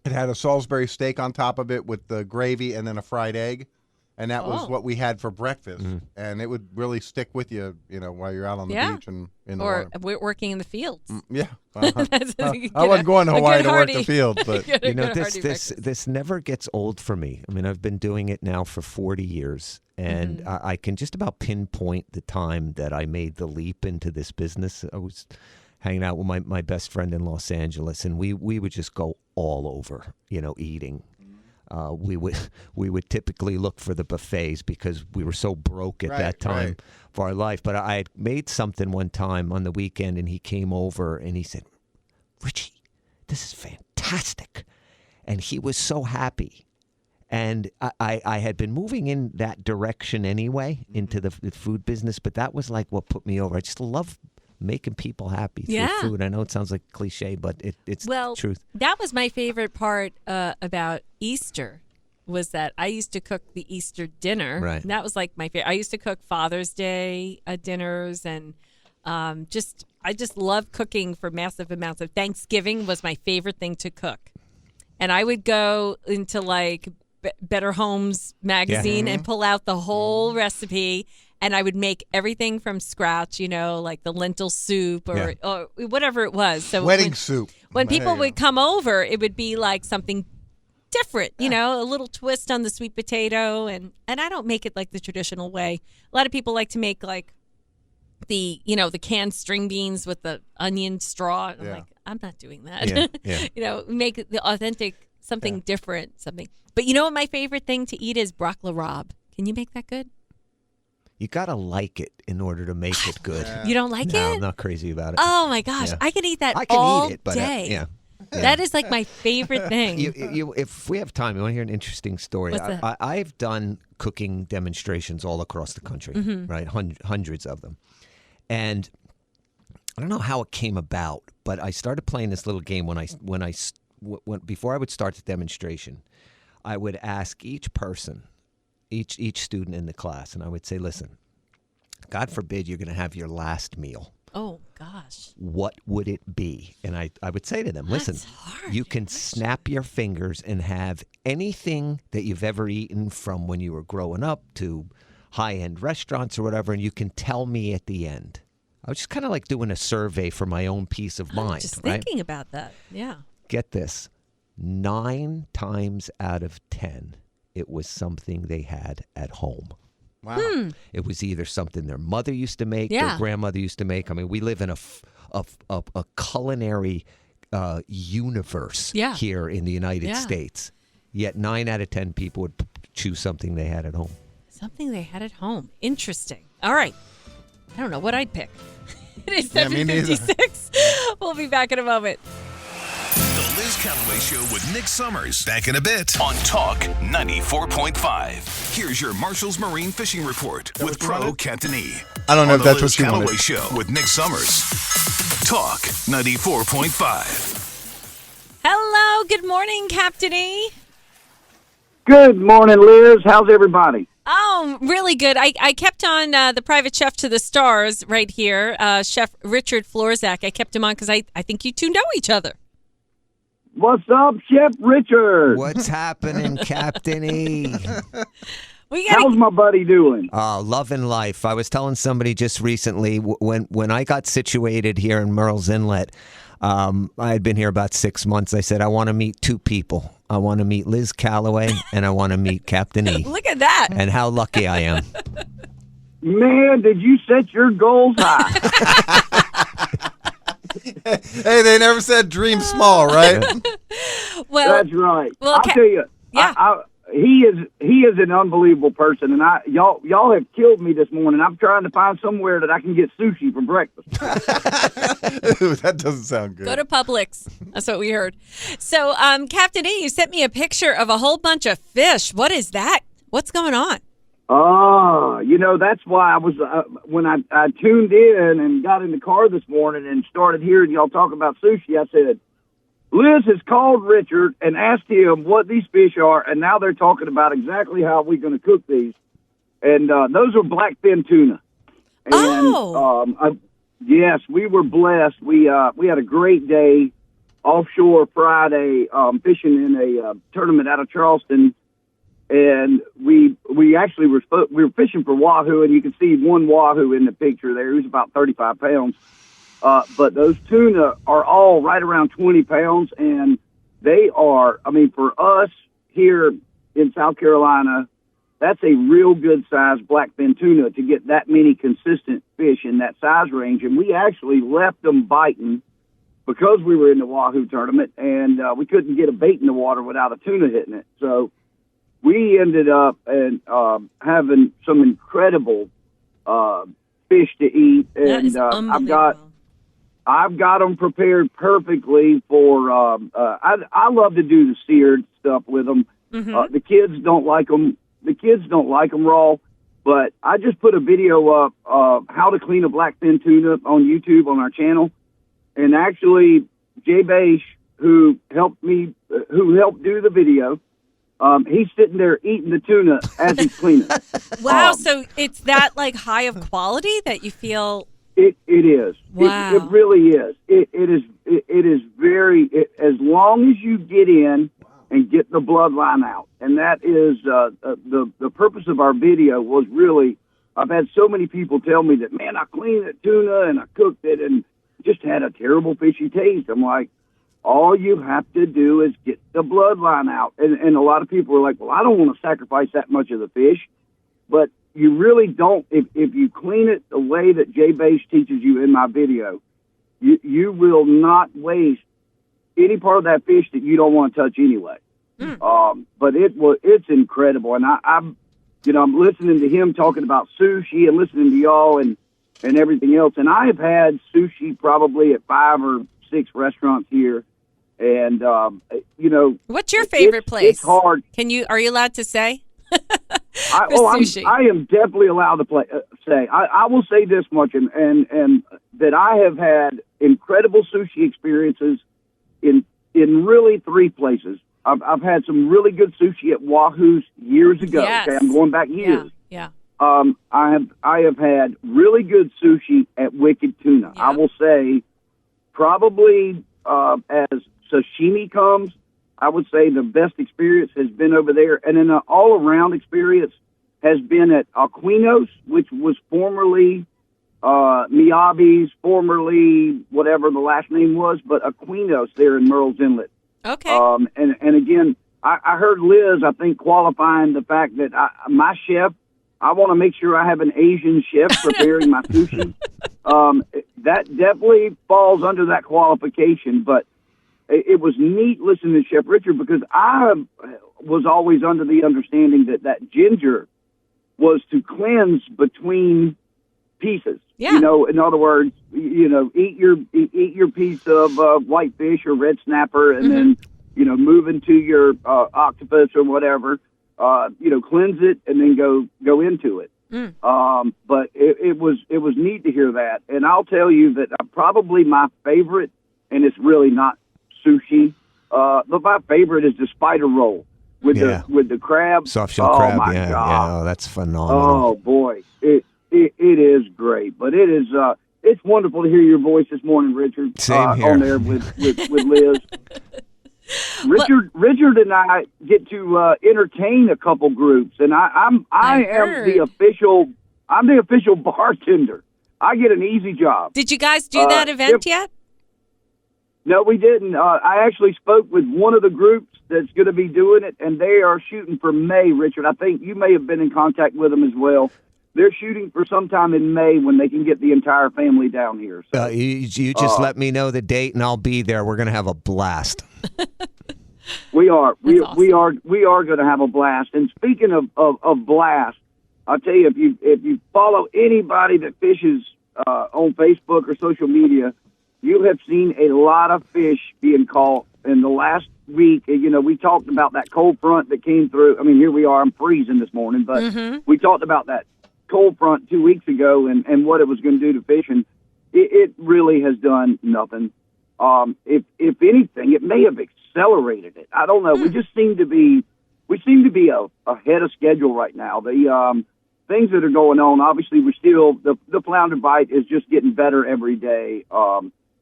it had a Salisbury steak on top of it with the gravy and then a fried egg. And that was what we had for breakfast, and it would really stick with you, while you're out on the beach and in the water. Or working in the fields. Yeah, I wasn't going to Hawaii to work the field, but this never gets old for me. I mean, I've been doing it now for 40 years, and I can just about pinpoint the time that I made the leap into this business. I was hanging out with my best friend in Los Angeles, and we would just go all over, eating. We would typically look for the buffets because we were so broke at that time for our life. But I had made something one time on the weekend, and he came over and he said, "Richie, this is fantastic," and he was so happy. And I had been moving in that direction anyway into the food business, but that was like what put me over. I just love making people happy through food. I know it sounds like cliche, but it's the truth. That was my favorite part about Easter, was that I used to cook the Easter dinner. Right. And that was like my favorite. I used to cook Father's Day dinners, and I just love cooking for massive amounts of. Thanksgiving was my favorite thing to cook. And I would go into like Better Homes magazine and pull out the whole recipe. And I would make everything from scratch, like the lentil soup or whatever it was. So wedding soup. When people would come over, it would be like something different, a little twist on the sweet potato. And I don't make it like the traditional way. A lot of people like to make like the canned string beans with the onion straw. I'm like, I'm not doing that. Make it the authentic, something different, something. But what my favorite thing to eat is broccoli rabe. Can you make that good? You got to like it in order to make it good. You don't like it? No, I'm not crazy about it. Oh, my gosh. I can eat that all day. That is like my favorite thing. If we have time, you want to hear an interesting story? What's that? I've done cooking demonstrations all across the country, right? Hundreds of them. And I don't know how it came about, but I started playing this little game before I would start the demonstration. I would ask each person, each student in the class, and I would say, listen, God forbid you're going to have your last meal. Oh, gosh. What would it be? And I would say to them, listen, you can snap your fingers and have anything that you've ever eaten from when you were growing up to high-end restaurants or whatever, and you can tell me at the end. I was just kind of like doing a survey for my own peace of mind. Just thinking about that, yeah. Get this, 9 times out of 10, it was something they had at home. Wow. It was either something their mother used to make, their grandmother used to make. I mean, we live in a culinary universe here in the United States. Yet 9 out of 10 people would choose something they had at home. Something they had at home. Interesting. All right. I don't know what I'd pick. It is 7:56. We'll be back in a moment. The Liz Callaway Show with Nick Summers. Back in a bit on Talk 94.5. Here's your Marshall's Marine Fishing Report with pro Captain E. I don't know if that's Liz what you wanted. Callaway Show with Nick Summers. Talk 94.5. Hello. Good morning, Captain E. Good morning, Liz. How's everybody? Oh, really good. I kept on the private chef to the stars right here, Chef Richard Florczak. I kept him on because I think you two know each other. What's up, Chef Richard? What's happening, Captain E? How's my buddy doing? Oh, loving life. I was telling somebody just recently when I got situated here in Myrtle's Inlet, I had been here about 6 months. I said, I want to meet 2 people. I want to meet Liz Callaway and I want to meet Captain E. Look at that. And how lucky I am. Man, did you set your goals high? Hey, they never said dream small, right? Well, that's right. Well, I'll tell you, he is an unbelievable person, and y'all have killed me this morning. I'm trying to find somewhere that I can get sushi for breakfast. That doesn't sound good. Go to Publix. That's what we heard. So, Captain E, you sent me a picture of a whole bunch of fish. What is that? What's going on? Oh, that's why I was when I tuned in and got in the car this morning and started hearing y'all talk about sushi. I said, Liz has called Richard and asked him what these fish are, and now they're talking about exactly how we're going to cook these. And those are blackfin tuna. And, yes, we were blessed. We had a great day offshore Friday fishing in a tournament out of Charleston. and we actually we were fishing for wahoo, and you can see one wahoo in the picture there. He was about 35 pounds. But those tuna are all right around 20 pounds, and they are, I mean, for us here in South Carolina, that's a real good size blackfin tuna to get that many consistent fish in that size range. And we actually left them biting because we were in the wahoo tournament, and we couldn't get a bait in the water without a tuna hitting it. So we ended up having some incredible fish to eat, and I've got them prepared perfectly for. I love to do the seared stuff with them. Mm-hmm. The kids don't like them. The kids don't like them raw, but I just put a video up of how to clean a blackfin tuna on YouTube on our channel, and actually Jay Bache, who helped do the video, he's sitting there eating the tuna as he's cleaning. Wow! So it's that like high of quality that you feel. It is. Wow. It really is. It is very. As long as you get in and get the bloodline out, and that is the purpose of our video was really. I've had so many people tell me that, man, I cleaned the tuna and I cooked it and just had a terrible fishy taste. I'm like, all you have to do is get the bloodline out, and a lot of people are like, well, I don't want to sacrifice that much of the fish, but you really don't. If you clean it the way that Jay Bache teaches you in my video, you will not waste any part of that fish that you don't want to touch anyway. But it's incredible, and I'm listening to him talking about sushi and listening to y'all and everything else, and I have had sushi probably at 5 or 6 restaurants here, and what's your favorite place? It's hard. Are you allowed to say? I am definitely allowed to say. I will say this much, and that I have had incredible sushi experiences in really 3 places. I've had some really good sushi at Wahoo's years ago. Yes. Okay, I'm going back years. Yeah. I have had really good sushi at Wicked Tuna. Yeah. I will say, probably as sashimi comes, I would say the best experience has been over there, and then an all-around experience has been at Aquinos, which was formerly Miyabi's, formerly whatever the last name was, but Aquinos there in Myrtle's Inlet. Okay. And again, I heard Liz, I think, qualifying the fact that my chef, I want to make sure I have an Asian chef preparing my sushi. That definitely falls under that qualification, but it was neat listening to Chef Richard because I was always under the understanding that ginger was to cleanse between pieces. Yeah. In other words, eat your piece of white fish or red snapper, and then move into your octopus or whatever. Cleanse it and then go into it. But it was neat to hear that, and I'll tell you that probably my favorite, and it's really not sushi, but my favorite is the spider roll with the crab, soft shell crab. My God. God. That's phenomenal. Oh boy, it is great, but it is it's wonderful to hear your voice this morning, Richard. Same here. On there with Liz. Richard and I get to entertain a couple groups, and I am the official bartender. I get an easy job. Did you guys do that event yet? No, we didn't. I actually spoke with one of the groups that's going to be doing it, and they are shooting for May, Richard. I think you may have been in contact with them as well. They're shooting for sometime in May when they can get the entire family down here. So, you just let me know the date, and I'll be there. We're going to have a blast. We are. Awesome. We are going to have a blast. And speaking of blast, I'll tell you, if you follow anybody that fishes on Facebook or social media, you have seen a lot of fish being caught in the last week. We talked about that cold front that came through. I mean, here we are. I'm freezing this morning, but we talked about that cold front 2 weeks ago and what it was going to do to fishing. It really has done nothing. If anything, it may have accelerated it. I don't know. We just seem to be ahead of schedule right now. The things that are going on, obviously, we're still the flounder bite is just getting better every day.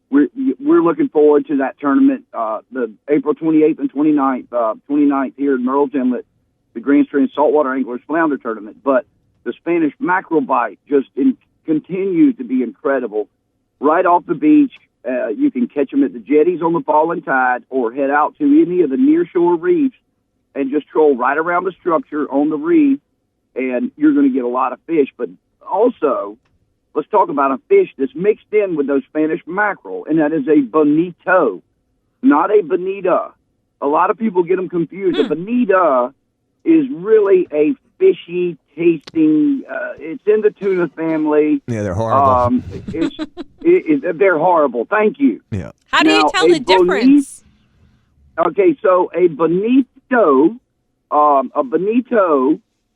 We're looking forward to that tournament, the April 28th and 29th here in Myrtle's Inlet. the Grand Strand Saltwater Anglers Flounder Tournament. But the Spanish mackerel bite just continues to be incredible. Right off the beach, you can catch them at the jetties on the falling tide or head out to any of the nearshore reefs and just troll right around the structure on the reef, and you're going to get a lot of fish. But also, let's talk about a fish that's mixed in with those Spanish mackerel, and that is a bonito, not a bonita. A lot of people get them confused. A bonita is really a fishy tasting. It's in the tuna family. Yeah, they're horrible. They're horrible. Thank you. Yeah. How do you tell the difference? Okay, so a bonito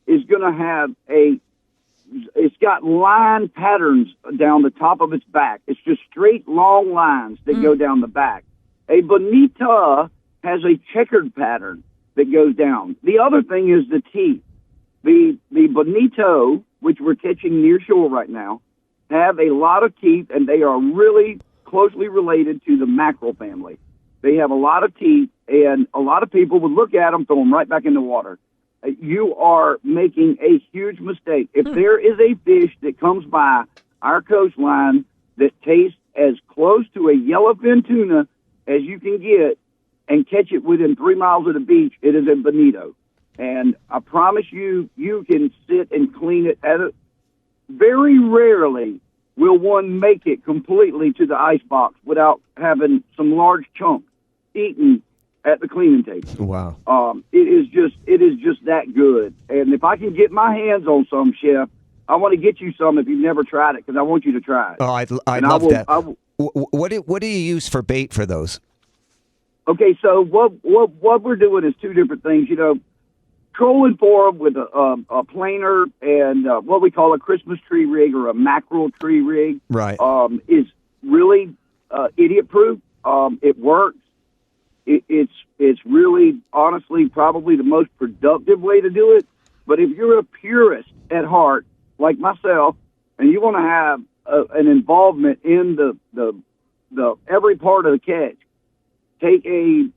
is going to have it's got line patterns down the top of its back. It's just straight, long lines that go down the back. A bonita has a checkered pattern that goes down. The other thing is the teeth. The bonito, which we're catching near shore right now, have a lot of teeth, and they are really closely related to the mackerel family. They have a lot of teeth, and a lot of people would look at them, throw them right back in the water. You are making a huge mistake. If there is a fish that comes by our coastline that tastes as close to a yellowfin tuna as you can get and catch it within 3 miles of the beach, it is a bonito. And I promise you, you can sit and clean it at it. Very rarely will one make it completely to the icebox without having some large chunks eaten at the cleaning table. Wow. It is just that good. And if I can get my hands on some, Chef, I want to get you some if you've never tried it, because I want you to try it. Oh, I'd love that. What do you use for bait for those? Okay, so what we're doing is two different things. You know, trolling for them with a planer and what we call a Christmas tree rig or a mackerel tree rig, right, is really idiot-proof. It works. It's really, honestly, probably the most productive way to do it. But if you're a purist at heart, like myself, and you want to have an involvement in the every part of the catch, take a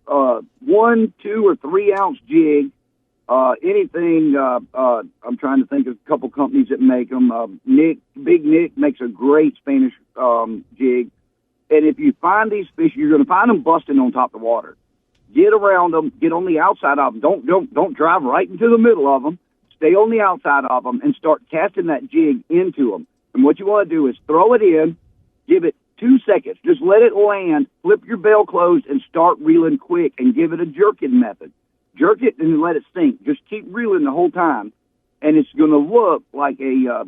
1, 2, or 3 ounce jig. Anything. I'm trying to think of a couple companies that make them. Big Nick makes a great Spanish jig. And if you find these fish, you're going to find them busting on top of the water. Get around them. Get on the outside of them. Don't drive right into the middle of them. Stay on the outside of them and start casting that jig into them. And what you want to do is throw it in, give it 2 seconds. Just let it land, flip your bell closed, and start reeling quick and give it a jerking method. Jerk it and let it sink. Just keep reeling the whole time. And it's going to look like a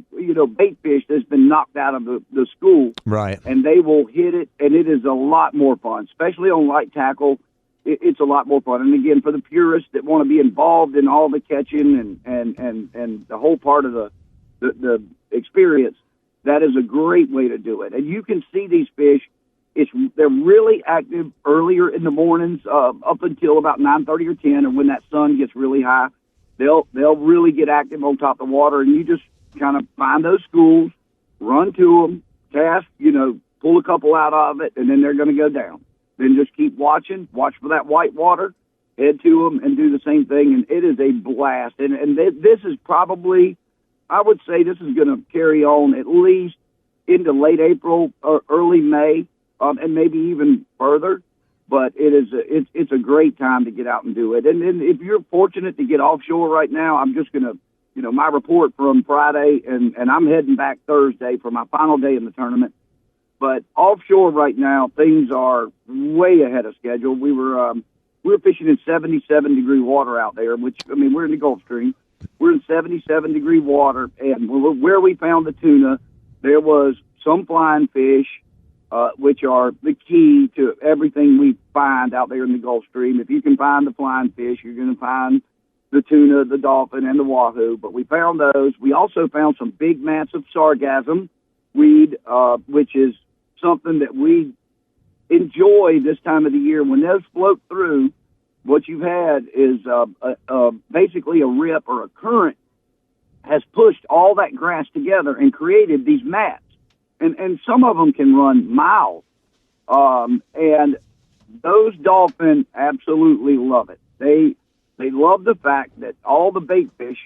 bait fish that's been knocked out of the school. Right. And they will hit it, and it is a lot more fun, especially on light tackle. It's a lot more fun. And again, for the purists that want to be involved in all the catching and the whole part of the experience, that is a great way to do it. And you can see these fish. They're really active earlier in the mornings, up until about 9:30 or 10, and when that sun gets really high, they'll really get active on top of the water. And you just kind of find those schools, run to them, cast, pull a couple out of it, and then they're going to go down. Then just keep watching, watch for that white water, head to them, and do the same thing. And it is a blast. And this is probably, I would say, this is going to carry on at least into late April or early May. And maybe even further, but it's a great time to get out and do it. And if you're fortunate to get offshore right now, I'm just going to, my report from Friday, and I'm heading back Thursday for my final day in the tournament. But offshore right now, things are way ahead of schedule. We were fishing in 77-degree water out there, which, we're in the Gulf Stream. We're in 77-degree water, and where we found the tuna, there was some flying fish, which are the key to everything we find out there in the Gulf Stream. If you can find the flying fish, you're going to find the tuna, the dolphin, and the wahoo. But we found those. We also found some big mats of sargassum weed, which is something that we enjoy this time of the year. When those float through, what you've had is basically a rip or a current has pushed all that grass together and created these mats. And some of them can run miles. And those dolphins absolutely love it. They love the fact that all the bait fish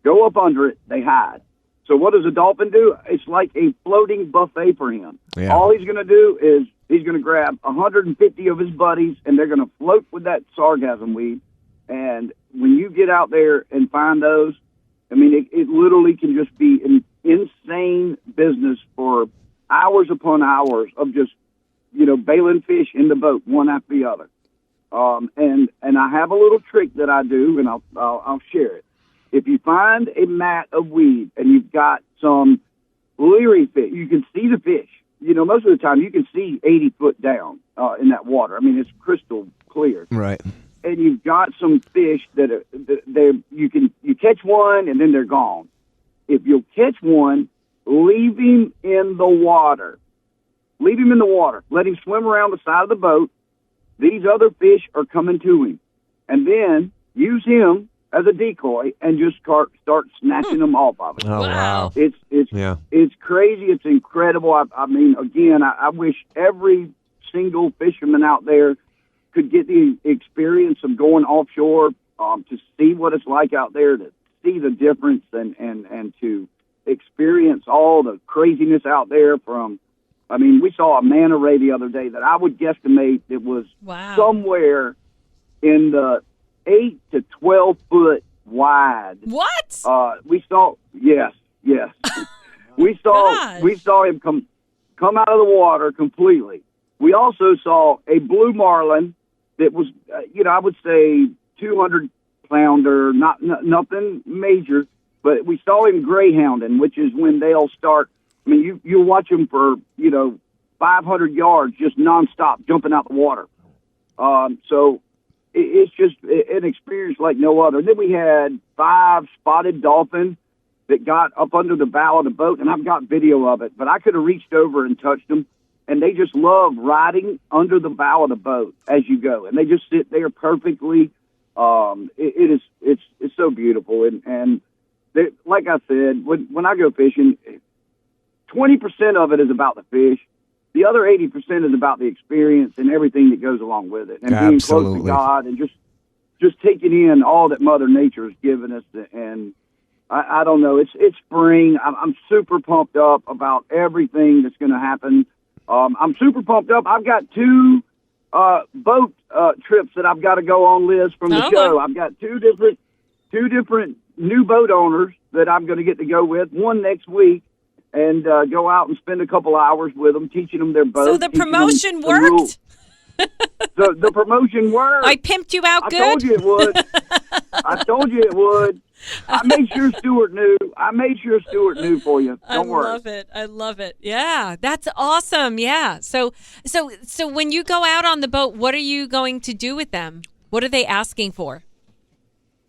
go up under it, they hide. So what does a dolphin do? It's like a floating buffet for him. Yeah. All he's going to do is he's going to grab 150 of his buddies, and they're going to float with that sargassum weed. And when you get out there and find those, I mean, it literally can just be an insane business for hours upon hours of just, bailing fish in the boat, one after the other. And I have a little trick that I do, and I'll share it. If you find a mat of weed and you've got some leery fish, you can see the fish. Most of the time you can see 80 foot down in that water. I mean, it's crystal clear. Right. And you've got some fish that you catch one and then they're gone. If you'll catch one, leave him in the water. Leave him in the water. Let him swim around the side of the boat. These other fish are coming to him. And then use him as a decoy and just start snatching them off of it. Oh, wow. It's crazy. It's incredible. I mean, again, I wish every single fisherman out there could get the experience of going offshore to see what it's like out there, to see the difference and to experience all the craziness out there from, I mean, we saw a manta ray the other day that I would guesstimate it was somewhere in the 8 to 12 foot wide. What? We saw, yes. we saw him come out of the water completely. We also saw a blue marlin that was, I would say 200 pounder, nothing major, but we saw him greyhounding, which is when they'll start. I mean, you'll watch them for 500 yards just nonstop jumping out the water. So it's just an experience like no other. And then we had 5 spotted dolphins that got up under the bow of the boat, and I've got video of it, but I could have reached over and touched them, and they just love riding under the bow of the boat as you go, and they just sit there perfectly. It's so beautiful, and they, like I said, when I go fishing, 20% of it is about the fish. The other 80% is about the experience and everything that goes along with it, and being close to God and just taking in all that Mother Nature has given us. And I don't know, it's spring. I'm super pumped up about everything that's going to happen. I'm super pumped up. I've got 2 boat trips that I've got to go on, Liz, from the show. I've got two different new boat owners that I'm going to get to go with. One next week. And go out and spend a couple hours with them, teaching them their boat. So the promotion worked? The promotion worked. I pimped you out good? I told you it would. I made sure Stuart knew for you. Don't worry. I love it. Yeah, that's awesome. Yeah. So when you go out on the boat, what are you going to do with them? What are they asking for?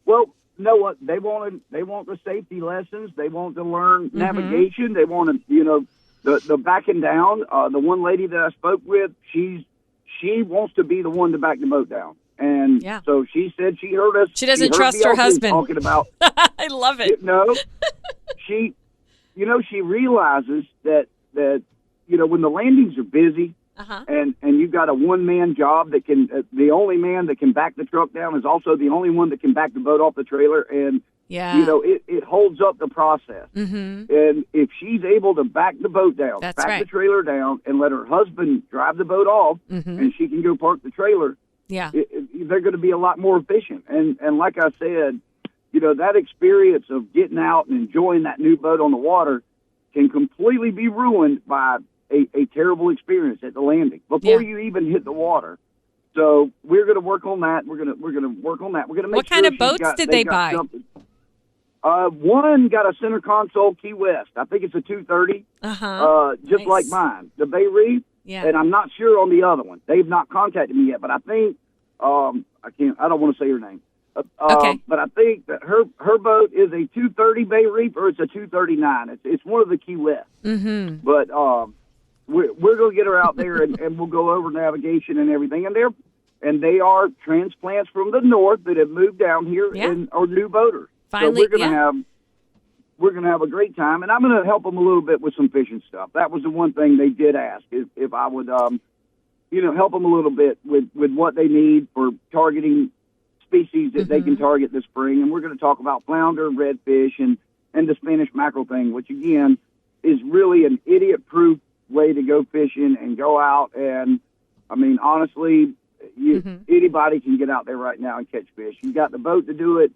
Well, know what they want the safety lessons. They want to learn navigation. They want to, the backing down. The one lady that I spoke with, she wants to be the one to back the boat down. And so she said she heard us. She doesn't trust her husband. Talking about. I love it. No, she realizes that when the landings are busy, and you've got a one-man job that can, the only man that can back the truck down is also the only one that can back the boat off the trailer. And, it holds up the process. Mm-hmm. And if she's able to back the boat down, the trailer down, and let her husband drive the boat off, and she can go park the trailer, they're going to be a lot more efficient. And like I said, that experience of getting out and enjoying that new boat on the water can completely be ruined by a terrible experience at the landing before you even hit the water. So we're going to work on that. We're going to work on that. We're going to make What kind of boats did they buy? One got a center console Key West. I think it's a 230, just like mine. The Bay Reef, and I'm not sure on the other one. They've not contacted me yet, but I think I don't want to say her name. But I think that her boat is a 230 Bay Reef or it's a 239. It's one of the Key West. Mm-hmm. But we're going to get her out there and we'll go over navigation and everything. And they are transplants from the north that have moved down here and are new boaters. Finally, so we're going to have a great time, and I'm going to help them a little bit with some fishing stuff. That was the one thing they did ask, if I would help them a little bit with what they need for targeting species that they can target this spring, and we're going to talk about flounder, redfish, and the Spanish mackerel thing, which, again, is really an idiot-proof way to go fishing and go out. And, I mean, honestly, anybody can get out there right now and catch fish. You got the boat to do it.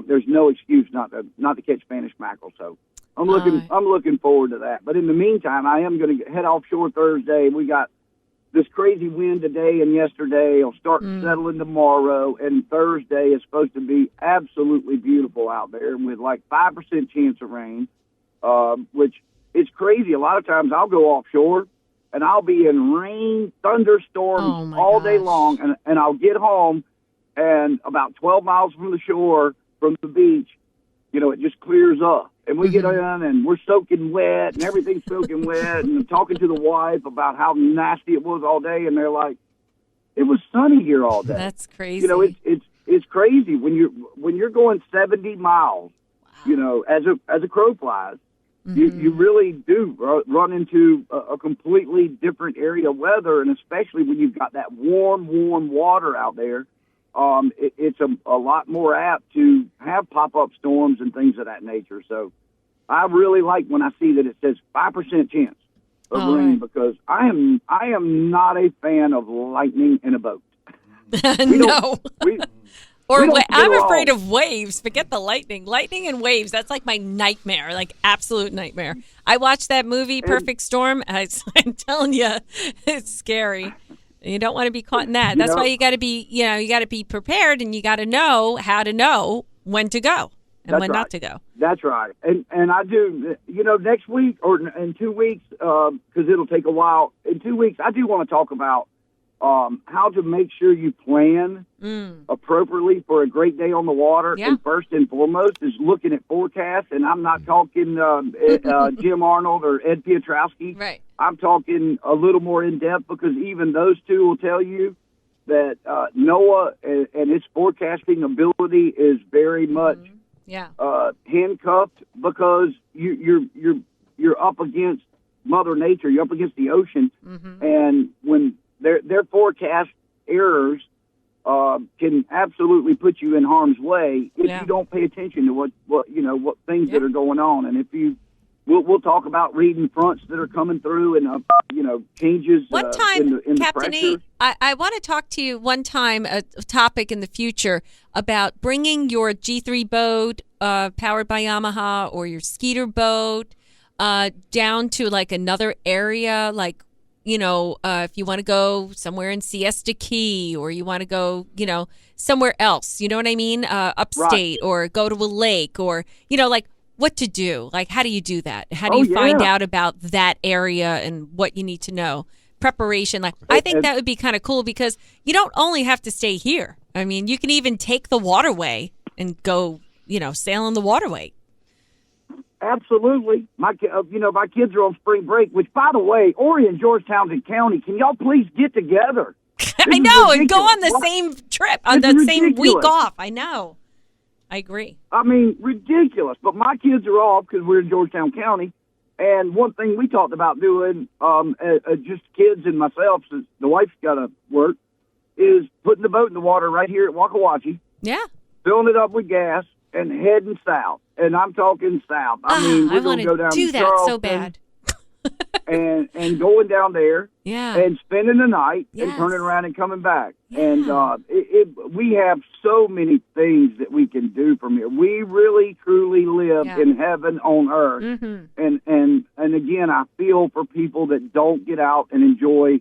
There's no excuse not to catch Spanish mackerel. So I'm looking forward to that. But in the meantime, I am going to head offshore Thursday. We got this crazy wind today and yesterday. It'll start settling tomorrow, and Thursday is supposed to be absolutely beautiful out there with like 5% chance of rain, which is crazy. A lot of times I'll go offshore and I'll be in rain, thunderstorms all day long, and I'll get home, and about 12 miles from the shore, from the beach, it just clears up. And we get in, and we're soaking wet, and everything's soaking wet, and I'm talking to the wife about how nasty it was all day, and they're like, it was sunny here all day. That's crazy. It's crazy when you're going 70 miles, as a crow flies. You really do run into a completely different area of weather, and especially when you've got that warm water out there, it's a lot more apt to have pop-up storms and things of that nature. So I really like when I see that it says 5% chance of rain, because I am not a fan of lightning in a boat. No. I'm afraid of waves. Forget the lightning. Lightning and waves, that's like my nightmare, like absolute nightmare. I watched that movie, Perfect Storm. I'm telling you, it's scary. You don't want to be caught in that. That's why you got to be, you got to be prepared, and you got to know how to know when to go and when not to go. That's right. And I do, next week or in 2 weeks, because it'll take a while. In 2 weeks, I do want to talk about how to make sure you plan appropriately for a great day on the water. Yeah. And first and foremost is looking at forecasts. And I'm not talking Jim Arnold or Ed Piotrowski. Right. I'm talking a little more in depth, because even those two will tell you that NOAA and its forecasting ability is very much handcuffed, because you're up against Mother Nature. You're up against the ocean, and when their forecast errors can absolutely put you in harm's way if you don't pay attention to what things that are going on. And if you, we'll talk about reading fronts that are coming through and changes. One time, in Captain E, I want to talk to you one time, a topic in the future about bringing your G3 boat powered by Yamaha, or your Skeeter boat down to like another area, like, if you want to go somewhere in Siesta Key, or you want to go, somewhere else, you know what I mean? Upstate, or go to a lake, or, like what to do. Like, how do you do that? How do you find out about that area and what you need to know? Preparation. Like, I think that would be kind of cool, because you don't only have to stay here. I mean, you can even take the waterway and go, sail on the waterway. Absolutely. My kids are on spring break, which, by the way, Orion, Georgetown, and County, can y'all please get together? I know, and go on the same trip, on the same week off. I know. I agree. I mean, ridiculous. But my kids are off because we're in Georgetown County. And one thing we talked about doing, just kids and myself, since the wife's got to work, is putting the boat in the water right here at Waka Wachi. Yeah. Filling it up with gas and heading south. And I'm talking south. I mean, we're going to go down to Charleston so bad. and going down there, and spending the night, and turning around and coming back. And we have so many things that we can do from here. We really, truly live in heaven on earth. And again, I feel for people that don't get out and enjoy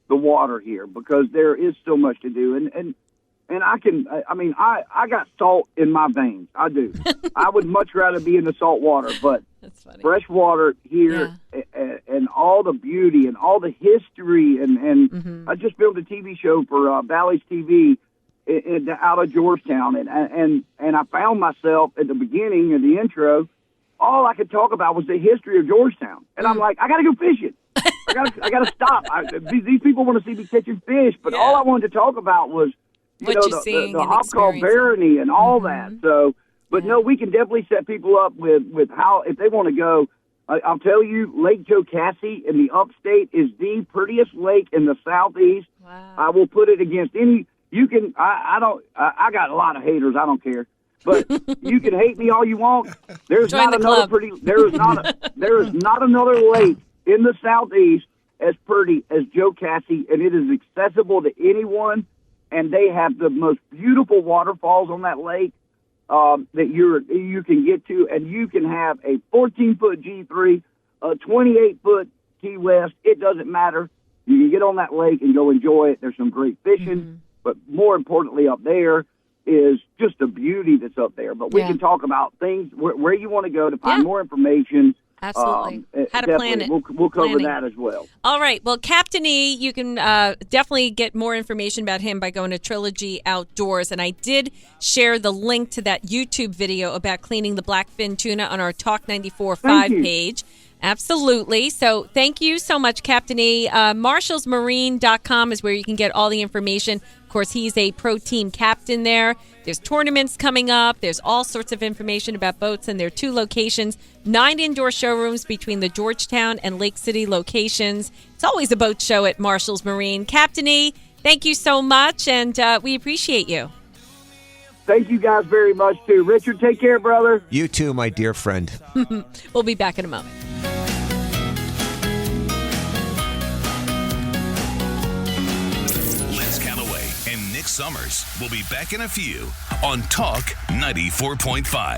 the water here, because there is so much to do. And I got salt in my veins. I do. I would much rather be in the salt water, but fresh water here, and all the beauty and all the history. And I just filmed a TV show for Bally's TV out of Georgetown. And I found myself at the beginning of the intro, all I could talk about was the history of Georgetown. And I'm like, I got to go fishing. I got to stop. These people want to see me catching fish, but all I wanted to talk about was the Hopcall Barony and all that. So, but no, we can definitely set people up with how, if they want to go. I'll tell you, Lake Jocassee in the upstate is the prettiest lake in the southeast. Wow. I will put it against any you can. I got a lot of haters. I don't care. But you can hate me all you want. There's Join not the another club. there is not another lake in the Southeast as pretty as Joe Cassie, and it is accessible to anyone. And they have the most beautiful waterfalls on that lake that you can get to, and you can have a 14-foot G3, a 28-foot Key West. It doesn't matter. You can get on that lake and go enjoy it. There's some great fishing, but more importantly, up there is just the beauty that's up there. But we can talk about things where you want to go to find more information. Absolutely. How to plan it. We'll cover that as well. All right. Well, Captain E, you can definitely get more information about him by going to Trilogy Outdoors. And I did share the link to that YouTube video about cleaning the blackfin tuna on our Talk 94.5 page. Absolutely. So thank you so much, Captain E. Marshallsmarine.com is where you can get all the information. Of course, he's a pro team captain there. There's tournaments coming up. There's all sorts of information about boats, and there are 2 locations, 9 indoor showrooms between the Georgetown and Lake City locations. It's always a boat show at Marshall's Marine. Captain E, thank you so much, and we appreciate you. Thank you guys very much, too. Richard, take care, brother. You too, my dear friend. We'll be back in a moment. Liz Callaway and Nick Summers will be back in a few on Talk 94.5.